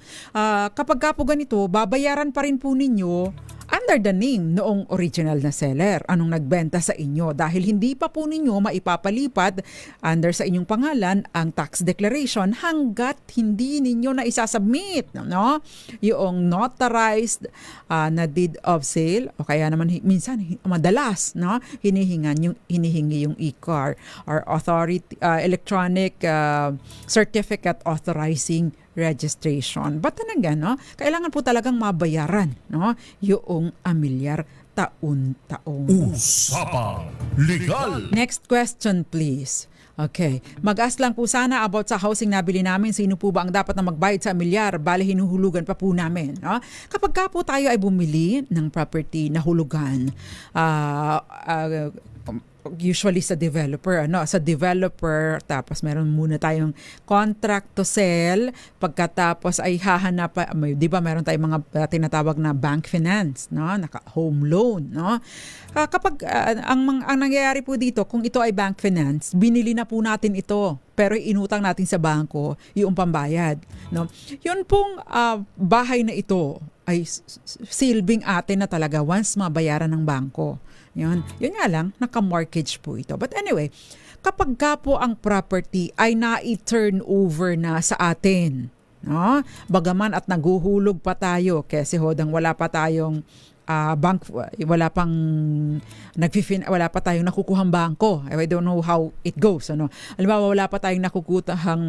[SPEAKER 8] Kapag ka po ganito, babayaran pa rin po ninyo under the name noong original na seller, anong nagbenta sa inyo, dahil hindi pa po ninyo maipapalipat under sa inyong pangalan ang tax declaration hanggat hindi ninyo na isasubmit, no? Yung notarized na deed of sale, o kaya naman minsan madalas, no, hinihingi yung e-car or authority electronic certificate authorizing registration. But then again, no, kailangan po talagang mabayaran, no, yung amilyar taon-taon.
[SPEAKER 7] Usapang Legal.
[SPEAKER 8] Next question please. Okay. Mag-ask lang po sana about sa housing nabili namin. Sino po ba ang dapat na magbayad sa amilyar? Bale, hinuhulugan pa po namin. No? Kapag ka po tayo ay bumili ng property na hulugan, usually sa developer, tapos meron muna tayong contract to sell, pagkatapos ay hahanap, di ba meron tayong mga tinatawag na bank finance, no? Home loan, no? Kapag ang nangyayari po dito, kung ito ay bank finance, binili na po natin ito, pero inutang natin sa bangko yung pambayad, no? Yun pong bahay na ito ay silbing atin na talaga once mabayaran ng bangko. Yun nga lang, naka-mortgage po ito. But anyway, kapag ka po ang property ay na-turn over na sa atin, no? Bagaman at naguhulog pa tayo kasi hodang wala pa tayong bank, wala pa tayong nakukuhang bangko. I don't know how it goes. Ano? Halimbawa, wala pa tayong nakukutahang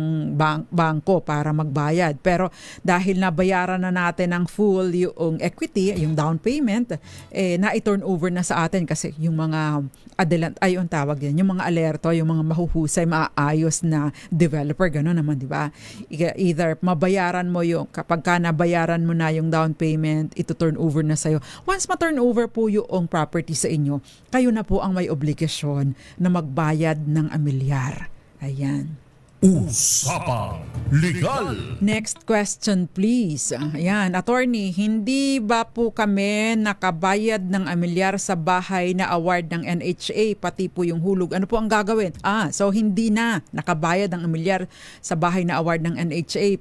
[SPEAKER 8] bangko para magbayad. Pero dahil nabayaran na natin ng full yung equity, yung down payment, na-turn over na sa atin kasi yung mga yung mga alerto, yung mga mahuhusay, maayos na developer, gano'n naman, di ba? Either mabayaran mo kapag ka nabayaran mo na yung down payment, ito turn over na sa'yo. Once ma-turn over po yung property sa inyo, kayo na po ang may obligasyon na magbayad ng amilyar. Ayan.
[SPEAKER 7] Usapang Legal.
[SPEAKER 8] Next question please. Ayan, attorney, hindi ba po kami nakabayad ng amilyar sa bahay na award ng NHA, pati po yung hulog? Ano po ang gagawin? So hindi na nakabayad ng amilyar sa bahay na award ng NHA,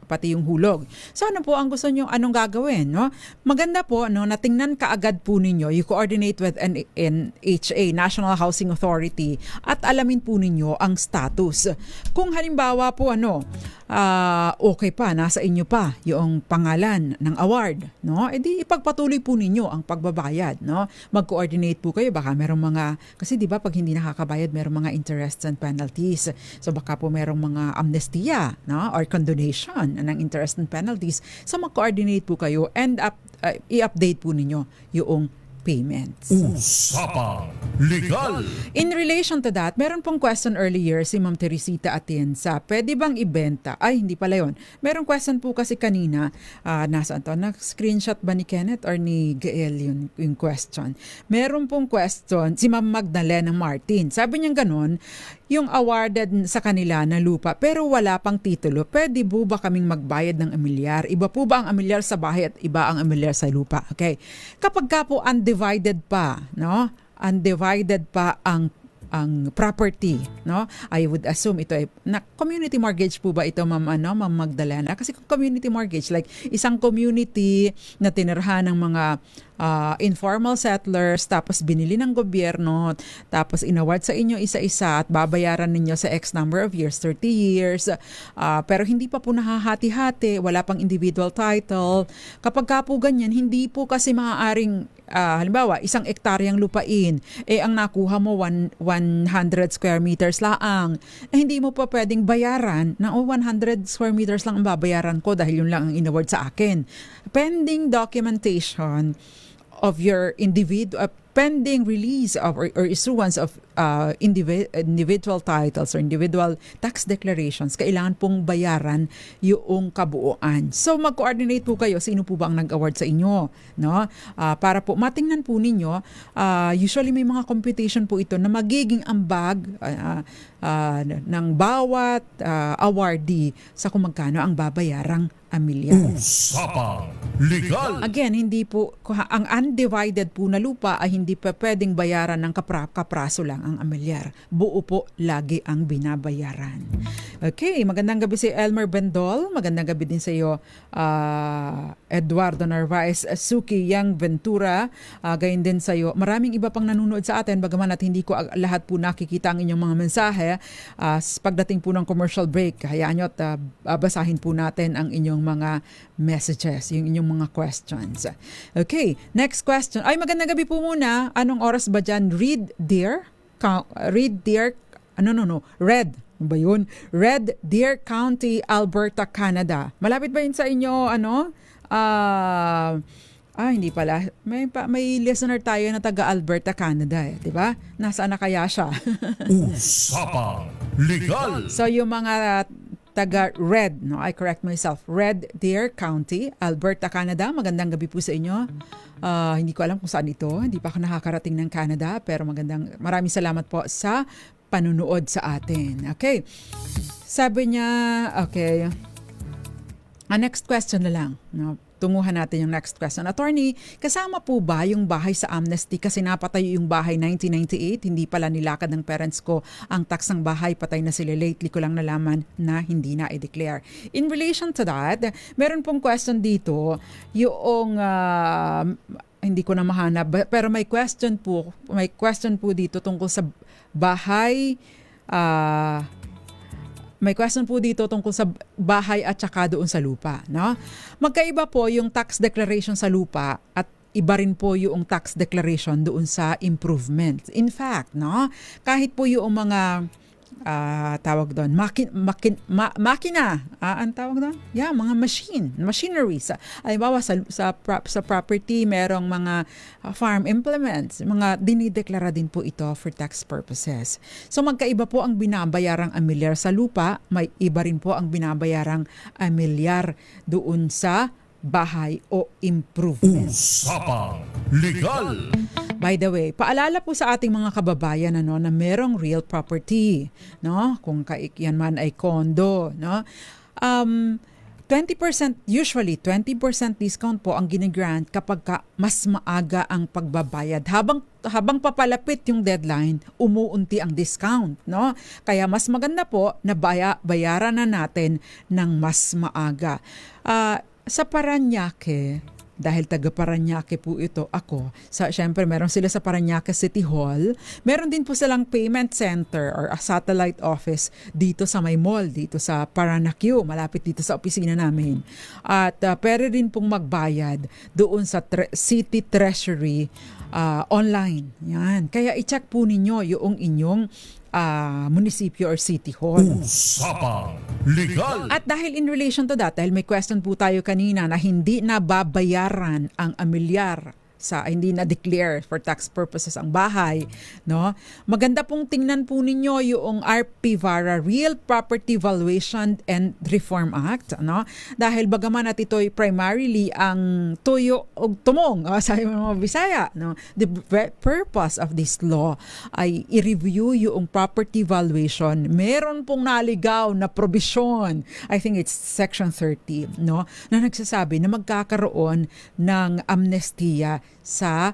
[SPEAKER 8] pati yung hulog. So ano po ang gusto nyo, anong gagawin? No? Maganda po, no, natingnan kaagad po ninyo, you coordinate with NHA, National Housing Authority, at alamin po ninyo ang status. Kung halimbawa po okay pa, nasa inyo pa yung pangalan ng award, no? Edi ipagpatuloy po ninyo ang pagbabayad, no? Mag-coordinate po kayo, baka merong mga, kasi di ba pag hindi nakakabayad, merong mga interests and penalties. So baka po merong mga amnestia, no? Or condonation ng interest and penalties. So mag-coordinate po kayo and i-update po ninyo yung payments.
[SPEAKER 7] Usapang Legal.
[SPEAKER 8] In relation to that, meron pong question earlier si Ma'am Teresita Atienza. Pwede bang ibenta? Ay, hindi pala yun. Meron question po kasi kanina. Nasaan to? Nag-screenshot ba ni Kenneth or ni Gael yung question? Meron pong question si Ma'am Magdalena Martin. Sabi niya ganon, yung awarded sa kanila na lupa pero wala pang titulo, pwede po ba kaming magbayad ng amilyar? Iba po ba ang amilyar sa bahay at iba ang amilyar sa lupa? Okay. Kapag ka po undivided pa, no? Undivided pa ang property, no? I would assume ito ay community mortgage po ba ito, Ma'am Magdalena? Kasi kung community mortgage, like isang community na tinirhan ng mga informal settlers, tapos binili ng gobyerno, tapos inaward sa inyo isa-isa at babayaran ninyo sa X number of years, 30 years, pero hindi pa po nahahati-hati, wala pang individual title. Kapag ka po ganyan, hindi po kasi maaaring halimbawa, 1 ektaryang lupain, ang nakuha mo 100 square meters laang, hindi mo pa pwedeng bayaran na 100 square meters lang ang babayaran ko dahil yun lang ang inaward sa akin. Pending documentation of your pending release of or issuance of individual titles or individual tax declarations, kailangan pong bayaran yung kabuuan. So mag-coordinate po kayo, sino po ba ang nag-award sa inyo, no? Para po matingnan po ninyo, usually may mga computation po ito na magiging ambag ng bawat awardee sa kung magkano ang babayarang amilyar.
[SPEAKER 7] Usapang Legal.
[SPEAKER 8] Again, hindi po, ang undivided po na lupa ay hindi pa pwedeng bayaran ng kapraso lang ang amilyar. Buo po lagi ang binabayaran. Okay, magandang gabi si Elmer Bendol. Magandang gabi din sa iyo, Eduardo Narvaez, Suki Yang Ventura. Gayon din sa iyo. Maraming iba pang nanonood sa atin, bagaman at hindi ko lahat po nakikita ang inyong mga mensahe. Pagdating po ng commercial break, hayaan nyo at basahin po natin ang inyong mga messages, yung inyong mga questions. Okay, next question. Ay, magandang gabi po muna. Anong oras ba dyan? Red Deer? Ano ba yun? Red Deer County, Alberta, Canada. Malapit ba yun sa inyo, hindi pala. May listener tayo na taga Alberta, Canada, di ba? Nasaan na kaya siya?
[SPEAKER 7] Usapang Legal.
[SPEAKER 8] So yung mga taga Red, no, I correct myself, Red Deer County, Alberta, Canada. Magandang gabi po sa inyo. Hindi ko alam kung saan ito. Hindi pa ako nakakarating ng Canada, pero maraming salamat po sa panunood sa atin. Okay. Sabi niya, okay. Next question na lang. No? Tunguhan natin yung next question. Attorney, kasama po ba yung bahay sa amnesty kasi napatay yung bahay 1998? Hindi pala nilakad ng parents ko ang tax ng bahay, patay na sila. Lately ko lang nalaman na hindi na i-declare. In relation to that, meron pong question dito, yung hindi ko na mahanap, pero may question po dito tungkol sa bahay. May question po dito tungkol sa bahay at saka doon sa lupa, no? Magkaiba po yung tax declaration sa lupa at iba rin po yung tax declaration doon sa improvement. In fact, no, kahit po yung mga tawag doon, makina, ang tawag doon? Yeah, mga machineries. Halimbawa sa property, merong mga farm implements, mga dinideklara din po ito for tax purposes. So magkaiba po ang binabayarang amilyar sa lupa, may iba rin po ang binabayarang amilyar doon sa bahay o improvement.
[SPEAKER 7] Usapang Legal.
[SPEAKER 8] By the way, paalala po sa ating mga kababayan na merong real property, no? Kung yan man ay condo, no? 20%, usually 20% discount po ang ginigrant kapag mas maaga ang pagbabayad. Habang papalapit yung deadline, umuunti ang discount, no? Kaya mas maganda po na bayaran na natin ng mas maaga. Sa Parañaque, dahil taga Parañaque po ito ako, syempre meron sila sa Parañaque City Hall, meron din po silang payment center or a satellite office dito sa may mall, dito sa Paranaque, malapit dito sa opisina namin. At pwede rin pong magbayad doon sa City Treasury online. Yan. Kaya i-check po ninyo yung inyong munisipyo or city hall.
[SPEAKER 7] Usapang Legal.
[SPEAKER 8] At dahil in relation to that, dahil may question po tayo kanina na hindi nababayaran ang amilyar hindi na declare for tax purposes ang bahay, no? Maganda pong tingnan po ninyo yung RP-VARA, Real Property Valuation and Reform Act, no? Dahil bagaman at ito'y primarily ang tuyo o tumong, sabi mga Bisaya, no? The purpose of this law ay i-review yung property valuation. Meron pong naligaw na provision, I think it's section 30, no? Na nagsasabi na magkakaroon ng amnestia sa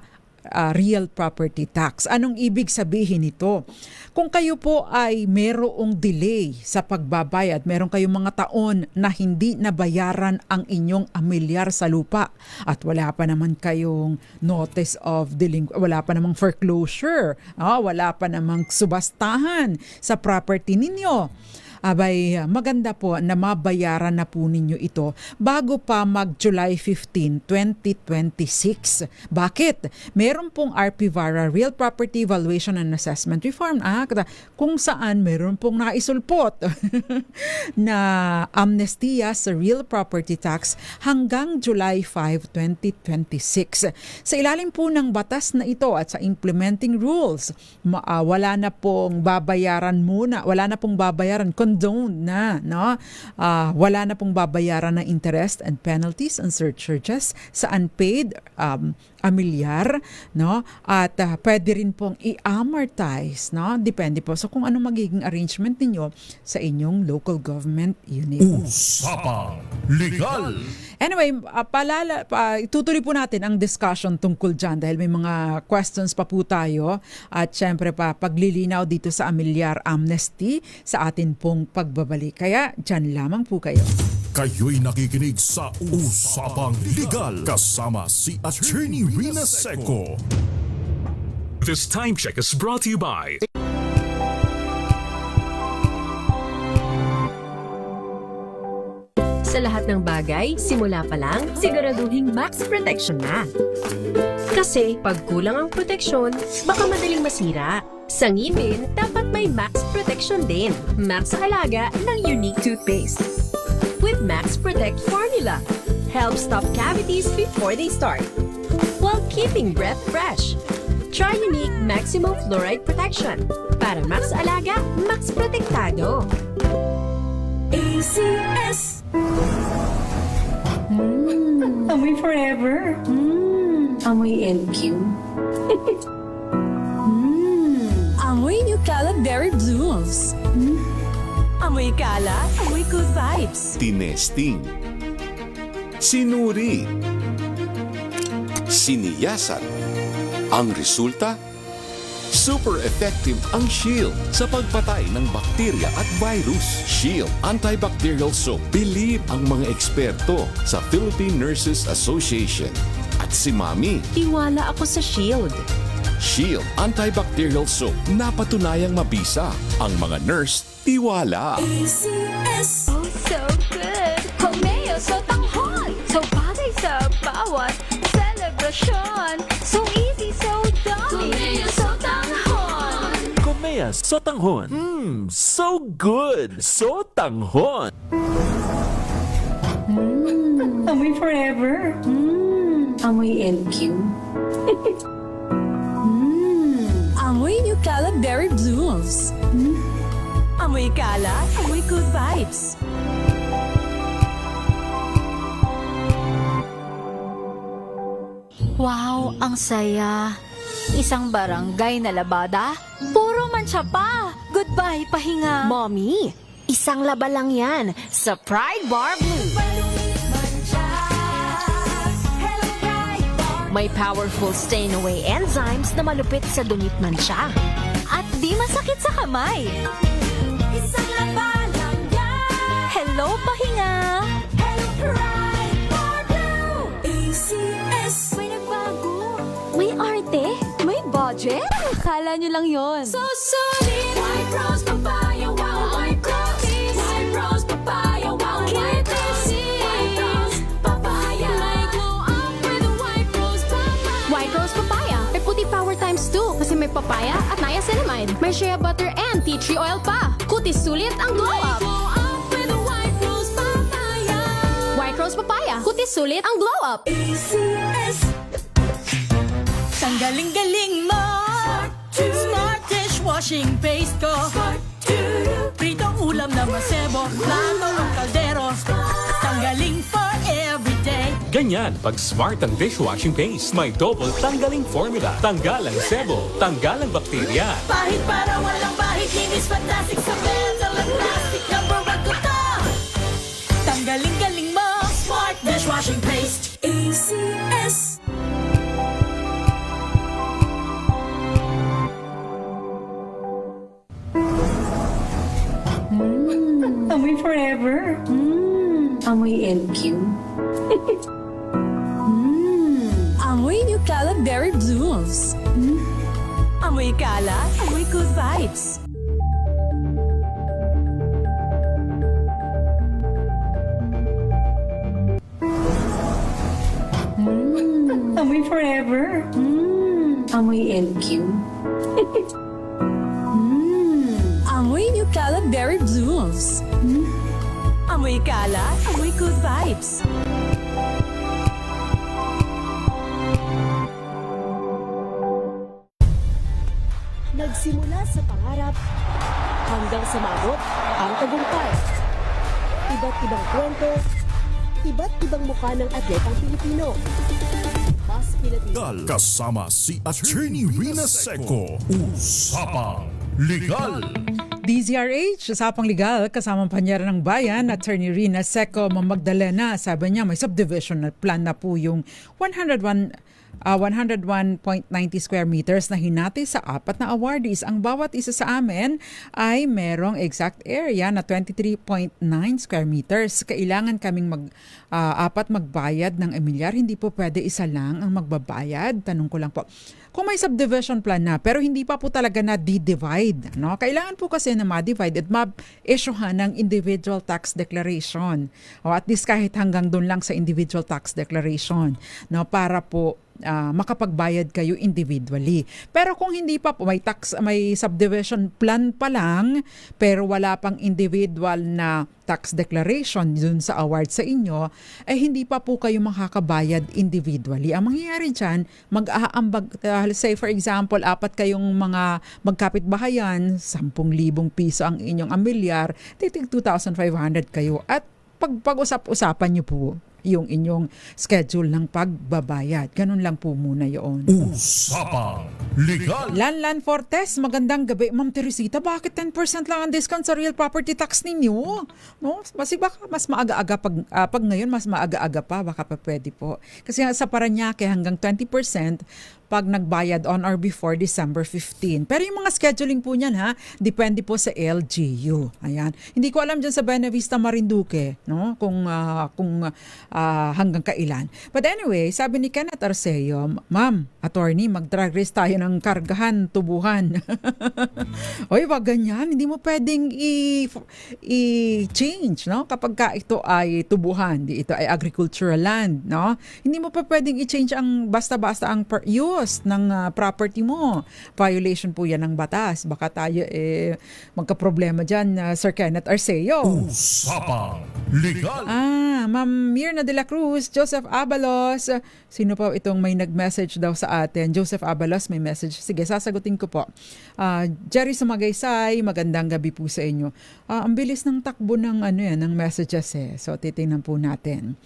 [SPEAKER 8] real property tax. Anong ibig sabihin nito? Kung kayo po ay merong delay sa pagbabayad, meron kayong mga taon na hindi nabayaran ang inyong amilyar sa lupa at wala pa naman kayong notice of wala pa namang foreclosure, wala pa namang subastahan sa property ninyo, abay, maganda po na mabayaran na po ninyo ito bago pa mag-July 15, 2026. Bakit? Meron pong RP-VARA, Real Property Valuation and Assessment Reform Act, kung saan meron pong naisulpot na amnestia sa real property tax hanggang July 5, 2026. Sa ilalim po ng batas na ito at sa implementing rules, wala na pong babayaran condoned na, no? Wala na pong babayaran ng interest and penalties and surcharges sa unpaid amilyar, no? At pwede rin pong i-amortize, no? Depende po sa kung ano magiging arrangement ninyo sa inyong local government unit.
[SPEAKER 7] Usapang Legal.
[SPEAKER 8] Anyway, itutuloy po natin ang discussion tungkol dyan dahil may mga questions pa po tayo at syempre paglilinaw dito sa amilyar amnesty sa atin pong pagbabalik. Kaya dyan lamang po kayo.
[SPEAKER 7] Kayo'y nakikinig sa Usapang Legal kasama si Attorney Rina Seco.
[SPEAKER 5] This time check is brought to you by
[SPEAKER 9] Sa lahat ng bagay, simula pa lang, siguraduhing max protection na. Kasi pag kulang ang proteksyon, baka madaling masira. Sa ngipin, dapat may max protection din. Max sa halaga ng unique toothpaste. With Max Protect Formula, help stop cavities before they start, while keeping breath fresh. Try unique maximum fluoride protection para max alaga, max protektado.
[SPEAKER 3] ACS.
[SPEAKER 2] Amoy forever. Amoy LQ.
[SPEAKER 9] Amoy New Caleb Berry Blooms. Amoy kala, amoy good vibes.
[SPEAKER 11] Tinesting, sinuri, siniyasan. Ang resulta? Super effective ang Shield sa pagpatay ng bakterya at virus. Shield Antibacterial Soap. Believe ang mga eksperto sa Philippine Nurses Association. At si Mami.
[SPEAKER 9] Tiwala ako sa Shield.
[SPEAKER 11] Shield Antibacterial Soap. Napatunayang mabisa. Ang mga nurse, tiwala.
[SPEAKER 3] ACS.
[SPEAKER 1] Oh, so good! Komeo, so tanghon! So bagay sa bawat celebration! So easy, so dummy!
[SPEAKER 3] Komeo, so tanghon.
[SPEAKER 12] Komea Sotanghon. So good! Sotanghon.
[SPEAKER 2] Amoy forever. Amoy LQ.
[SPEAKER 9] Amoy New Caleb Berry Blooms. Amoy kala, amoy good vibes.
[SPEAKER 13] Wow, ang saya.
[SPEAKER 1] Isang barangay na labada? Puro mancha pa! Goodbye, pahinga!
[SPEAKER 9] Mommy, isang laba lang yan sa Pride Bar Blue. May powerful stain-away enzymes na malupit sa dumit mancha.
[SPEAKER 1] At di masakit sa kamay!
[SPEAKER 3] Isang laba lang yan.
[SPEAKER 1] Hello, pahinga!
[SPEAKER 3] Hello, Pride Bar Blue. ACS.
[SPEAKER 1] May nagbago! May arte! May budget! Akala nyo lang yon.
[SPEAKER 3] So solid. White rose papaya, wow, white rose. White rose papaya, wow, white rose. White rose papaya. May glow up with a white rose papaya.
[SPEAKER 13] White Rose Papaya. May puti power times 2 kasi may papaya at niacinamide. May shea butter and tea tree oil pa. Kutis sulit ang glow up.
[SPEAKER 3] Glow up with a white rose papaya.
[SPEAKER 13] White Rose Papaya. Kutis sulit ang glow up.
[SPEAKER 3] ACS.
[SPEAKER 14] Tanggaling-galing mo. Smart dishwashing paste ko. Pritong ulam na masebo. Plato o kaldero. Tanggaling for everyday.
[SPEAKER 5] Ganyan pag smart ang dishwashing paste. May double tanggaling formula. Tanggal ang sebo, tanggal ang bakterya.
[SPEAKER 14] Pahit para walang pahit. Linis fantastic sa metal at plastic. Number 1 ko to. Tanggaling-galing mo. Smart dishwashing paste.
[SPEAKER 3] ACS.
[SPEAKER 2] Amoy forever. Amoy LQ.
[SPEAKER 14] Amoy New Cala Berry Blues. Amoy Cala, amoy good vibes.
[SPEAKER 2] Amoy forever. Amoy LQ.
[SPEAKER 14] Amoy New Cala Berry Blues. Amoy Cala, amoy good vibes.
[SPEAKER 9] Nagsimula sa pangarap hanggang sa maabot ang tagumpay. Iba't ibang kwento, iba't ibang mukha ng atletang Pilipino. Mas Pilipino.
[SPEAKER 7] Kasama si Attorney Rina Seco. Usapang Legal.
[SPEAKER 8] DZRH, Usapang Legal, kasama ang panyera ng bayan, Attorney Rina Seco, Magdalena. Sabi niya may subdivision plan na po yung 101.90 square meters na hinati sa 4 na awardees. Ang bawat isa sa amin ay merong exact area na 23.9 square meters. Kailangan kaming apat magbayad ng emilyar. Hindi po pwede isa lang ang magbabayad. Tanong ko lang po, kung may subdivision plan na pero hindi pa po talaga na di-divide, no? Kailangan po kasi na ma-divide at ma-issuehan ng individual tax declaration. O at least kahit hanggang doon lang sa individual tax declaration, no? Para po makapagbayad kayo individually. Pero kung hindi pa po, may subdivision plan pa lang pero wala pang individual na tax declaration dun sa award sa inyo, hindi pa po kayo makakabayad individually. Ang mangyayari dyan, mag-aambag, say for example, 4 kayong mga magkapitbahayan, 10,000 piso ang inyong amilyar, titig 2,500 kayo at pag-usap-usapan nyo po yung inyong schedule ng pagbabayad. Ganun lang po muna yun.
[SPEAKER 7] Usapang Legal.
[SPEAKER 8] Lanlan Fortes, magandang gabi. Ma'am Teresita, bakit 10% lang ang discount sa real property tax ninyo? No? Kasi baka mas maaga-aga pag ngayon, mas maaga-aga pa, baka pa pwede po. Kasi sa Parañaque hanggang 20% pag nagbayad on or before December 15. Pero yung mga scheduling po niyan, ha, depende po sa LGU. Ayan. Hindi ko alam dyan sa Buena Vista, Marinduque, no? Kung hanggang kailan. But anyway, sabi ni Kenneth Arceo, Ma'am, attorney, mag-drag race tayo ng kargahan, tubuhan. Oy, wag ganyan. Hindi mo pwedeng i-change, no? Kapag ka ito ay tubuhan, ito ay agricultural land, no? Hindi mo pa pwedeng i-change ang basta-basta ang use ng property mo. Violation po yan ng batas. Baka tayo magka-problema dyan, Sir Kenneth Arceo.
[SPEAKER 7] Usapang Legal.
[SPEAKER 8] Ma'am Mirna de la Cruz, Joseph Abalos. Sino pa itong may nag-message daw sa atin? Joseph Abalos, may message. Sige, sasagutin ko po. Jerry Sumagaysay, magandang gabi po sa inyo. Ang bilis ng takbo ng ng messages . So titingnan po natin.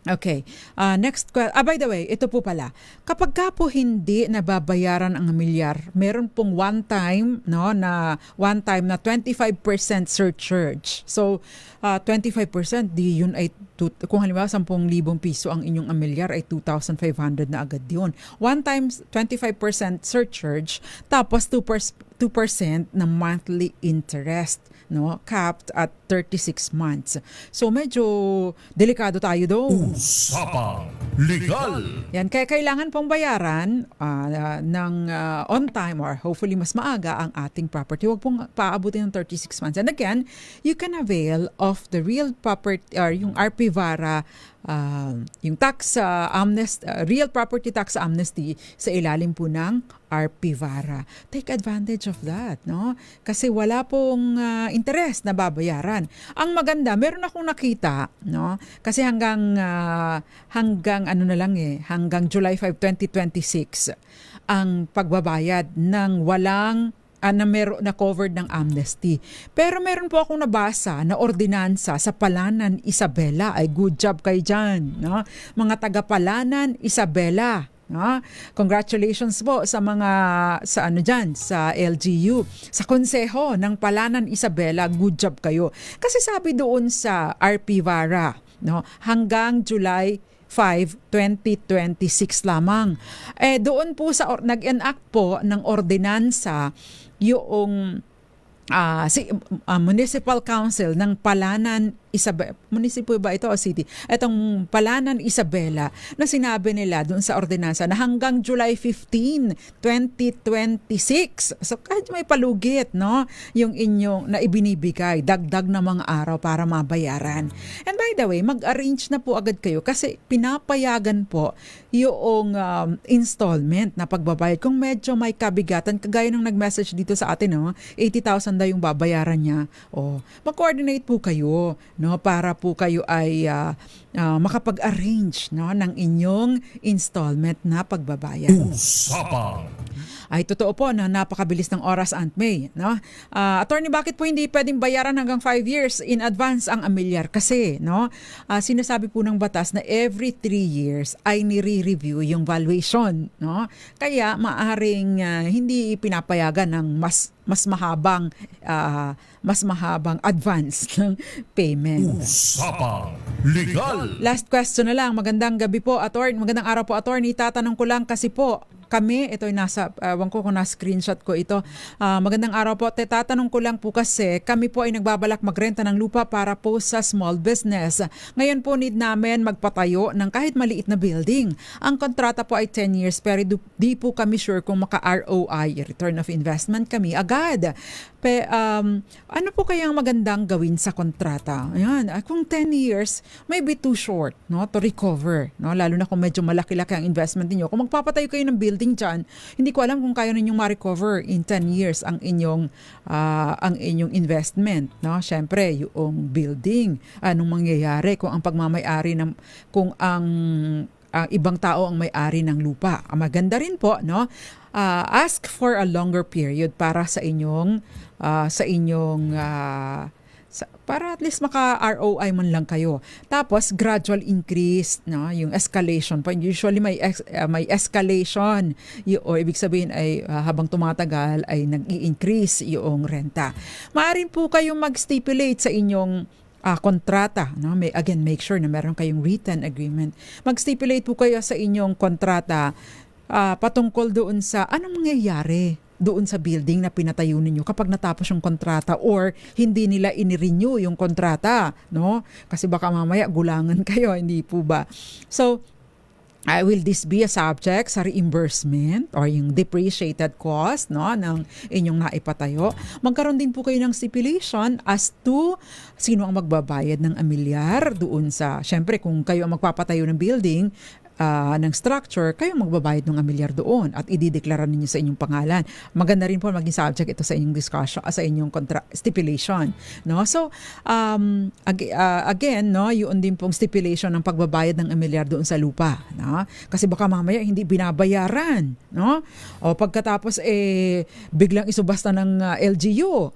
[SPEAKER 8] Okay. Next question. By the way, ito po pala. Kapag ka po hindi nababayaran ang amilyar, meron pong one time na 25% surcharge. So, 25% di yun ay kung halimbawa 10,000 piso ang inyong amilyar ay 2,500 na agad yun. One time 25% surcharge tapos 2% na monthly interest, capped at 36 months. So medyo delikado tayo doon.
[SPEAKER 7] Usapang Legal.
[SPEAKER 8] Yan, kaya kailangan pong bayaran ng on time or hopefully mas maaga ang ating property. Huwag pong paabutin ng 36 months. And again, you can avail of the real property or yung RP Vara, yung tax real property tax amnesty sa ilalim po ng RP Vara. Take advantage of that, no? Kasi wala pong interest na babayaran. Ang maganda, meron akong nakita, no? Kasi hanggang hanggang July 5, 2026 ang pagbabayad ng walang na covered ng amnesty. Pero meron po akong nabasa na ordinansa sa Palanan, Isabela. Ay, good job kayo dyan, no? Mga taga Palanan, Isabela. No? Congratulations po sa mga sa LGU, sa konseho ng Palanan, Isabela. Good job kayo. Kasi sabi doon sa RP Vara, no, hanggang July 5, 2026 lamang. Doon po nag-enact po ng ordinansa yung Municipal Council ng Palanan, Isabela. Municipal ba ito o city? Itong Palanan, Isabela, na sinabi nila doon sa ordinansa na hanggang July 15, 2026. So kahit may palugit, no, yung inyong na ibinibigay, dagdag na mga araw para mabayaran. And by the way, mag-arrange na po agad kayo kasi pinapayagan po yung installment na pagbabayad. Kung medyo may kabigatan, kagaya nung nag-message dito sa atin, no, 80,000 daw yung babayaran niya. Mag-coordinate po kayo, no, para po kayo ay makapag-arrange, no, ng inyong installment na pagbabayad.
[SPEAKER 7] Usapang.
[SPEAKER 8] Ay totoo po na napakabilis ng oras, Aunt May, no? Attorney, bakit po hindi pwedeng bayaran hanggang 5 years in advance ang amilyar? Kasi, no, sinasabi po ng batas na every 3 years ay nire-review yung valuation, no? Kaya maaring hindi pinapayagan ng mas mahabang advance ng payment.
[SPEAKER 7] Usapang Legal.
[SPEAKER 8] Last question na lang. Magandang gabi po, attorney. Magandang araw po, attorney. Tatanong ko lang kasi po, kami, ito ay nasa, wag ko kung na-screenshot ko ito. Magandang araw po. Tatanong ko lang po kasi kami po ay nagbabalak magrenta ng lupa para po sa small business. Ngayon po need namin magpatayo ng kahit maliit na building. Ang kontrata po ay 10 years pero di po kami sure kung maka-ROI, return of investment kami agad. Ano po kaya ang magandang gawin sa kontrata? Ayan, kung 10 years, maybe too short, no, to recover, no? Lalo na kung medyo malaki-laki ang investment niyo. Kung magpapatayo kayo ng building dyan, hindi ko alam kung kaya ninyong ma-recover in 10 years ang inyong investment, no? Syempre, yung building, anong mangyayari kung ang pagmamay-ari kung ang ibang tao ang may-ari ng lupa. Maganda rin po, no? Ask for a longer period para sa inyong para at least maka-ROI man lang kayo. Tapos gradual increase, no, yung escalation. Usually may escalation. O ibig sabihin ay habang tumatagal ay nag-i-increase yung renta. Maaari po kayong mag-stipulate sa inyong kontrata, no? Make sure na meron kayong written agreement. Mag-stipulate po kayo sa inyong kontrata patungkol doon sa anong mangyayari doon sa building na pinatayo ninyo kapag natapos yung kontrata or hindi nila ini-renew yung kontrata, no? Kasi baka mamaya gulangan kayo, hindi po ba? So, will this be a subject sa reimbursement or yung depreciated cost, no, ng inyong naipatayo? Magkaroon din po kayo ng stipulation as to sino ang magbabayad ng amilyar doon sa, syempre kung kayo ang magpapatayo ng building, ng structure, kayo magbabayad ng amilyar doon at idideklara ninyo sa inyong pangalan. Maganda rin po maging subject ito sa inyong discussion, sa inyong stipulation, no? So again, no, yun din pong stipulation ng pagbabayad ng amilyar doon sa lupa, no? Kasi baka mamaya hindi binabayaran, no? O pagkatapos biglang isubasta ng LGU.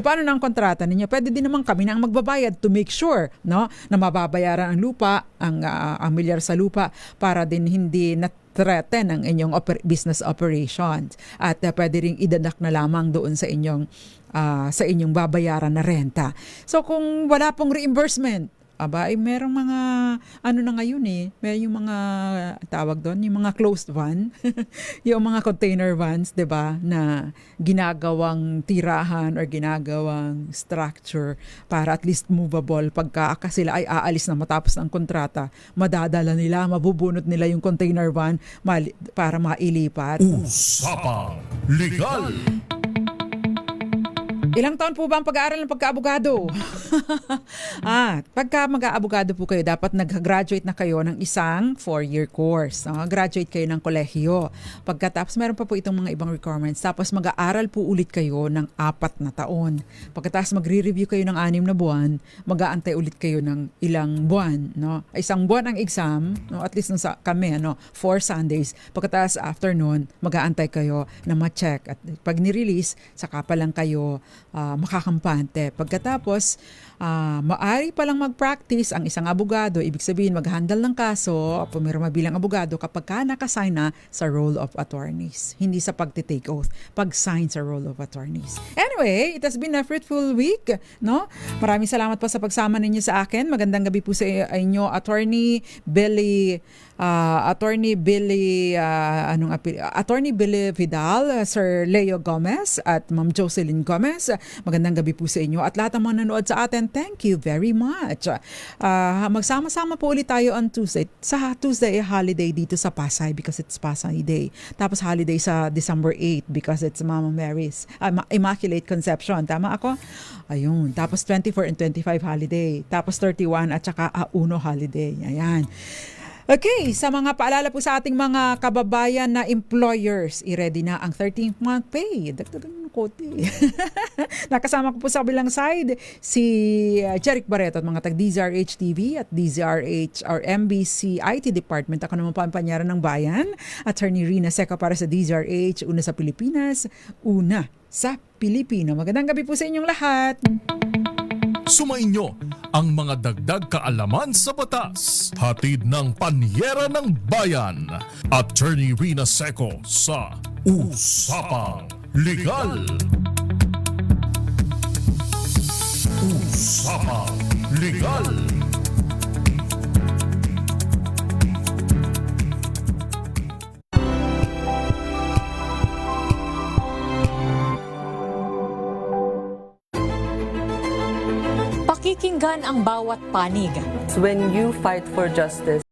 [SPEAKER 8] Paano na ang kontrata ninyo? Pwede din naman kami na ang magbabayad to make sure, no, na mababayaran ang lupa, ang amilyar sa lupa, para din hindi threaten ang inyong business operations, at pwede ring idadak na lamang doon sa inyong babayaran na renta. So kung wala pong reimbursement, merong mga na ngayon may yung mga tawag doon, yung mga closed van, yung mga container vans, 'di ba, na ginagawang tirahan or ginagawang structure para at least movable pagka sila ay aalis na matapos ang kontrata, madadala nila, mabubunot nila yung container van para mailipat.
[SPEAKER 7] Usapang Legal.
[SPEAKER 8] Ilang taon po ba ang pag-aaral ng pagka-abogado? Pagka mag-aabogado po kayo, dapat nag-graduate na kayo ng isang 4-year course. Graduate kayo ng kolehiyo. Pagkatapos, meron pa po itong mga ibang requirements. Tapos mag-aaral po ulit kayo ng 4 na taon. Pagkatapos magre-review kayo ng 6 na buwan, mag-aantay ulit kayo ng ilang buwan. No? Isang buwan ang exam, no? At least kami, 4 Sundays. Pagkatapos afternoon, mag-aantay kayo na ma-check. At pag ni-release, saka pa lang kayo makakampante. Pagkatapos, maari palang mag-practice ang isang abogado, ibig sabihin mag-handle ng kaso, pumirma bilang abogado kapag ka nakasign na sa roll of attorneys. Hindi sa pagtitake oath, pag-sign sa roll of attorneys. Anyway, it has been a fruitful week, no? Maraming salamat po sa pagsama ninyo sa akin. Magandang gabi po sa inyo, Attorney Billy Vidal, Sir Leo Gomez at Ma'am Jocelyn Gomez. Magandang gabi po sa inyo at lahat ng mga nanood sa atin. Thank you very much. Magsama-sama po ulit tayo on Tuesday. Sa Tuesday, holiday dito sa Pasay because it's Pasay Day. Tapos holiday sa December 8 because it's Mama Mary's Immaculate Conception. Tama ako? Ayun. Tapos 24 and 25 holiday. Tapos 31 at saka 1 holiday. Ayan. Okay, sa mga paalala po sa ating mga kababayan na employers, i-ready na ang 13th month pay. Dagdagan ng kote. Nakasama ko po sa kabilang side si Jeric Barreto at mga tag-DZRH TV at DZRH or MBC IT Department. Ako naman po ang panyaran ng bayan. Attorney Rina Seco para sa DZRH, una sa Pilipinas, una sa Pilipino. Magandang gabi po sa inyong lahat.
[SPEAKER 7] Sumainyo ang mga dagdag kaalaman sa batas. Hatid ng Panyera ng Bayan. Attorney Rina Seco sa Usapang Legal. Usapang Legal.
[SPEAKER 15] Pakikinggan ang bawat panig.
[SPEAKER 16] When you fight for justice,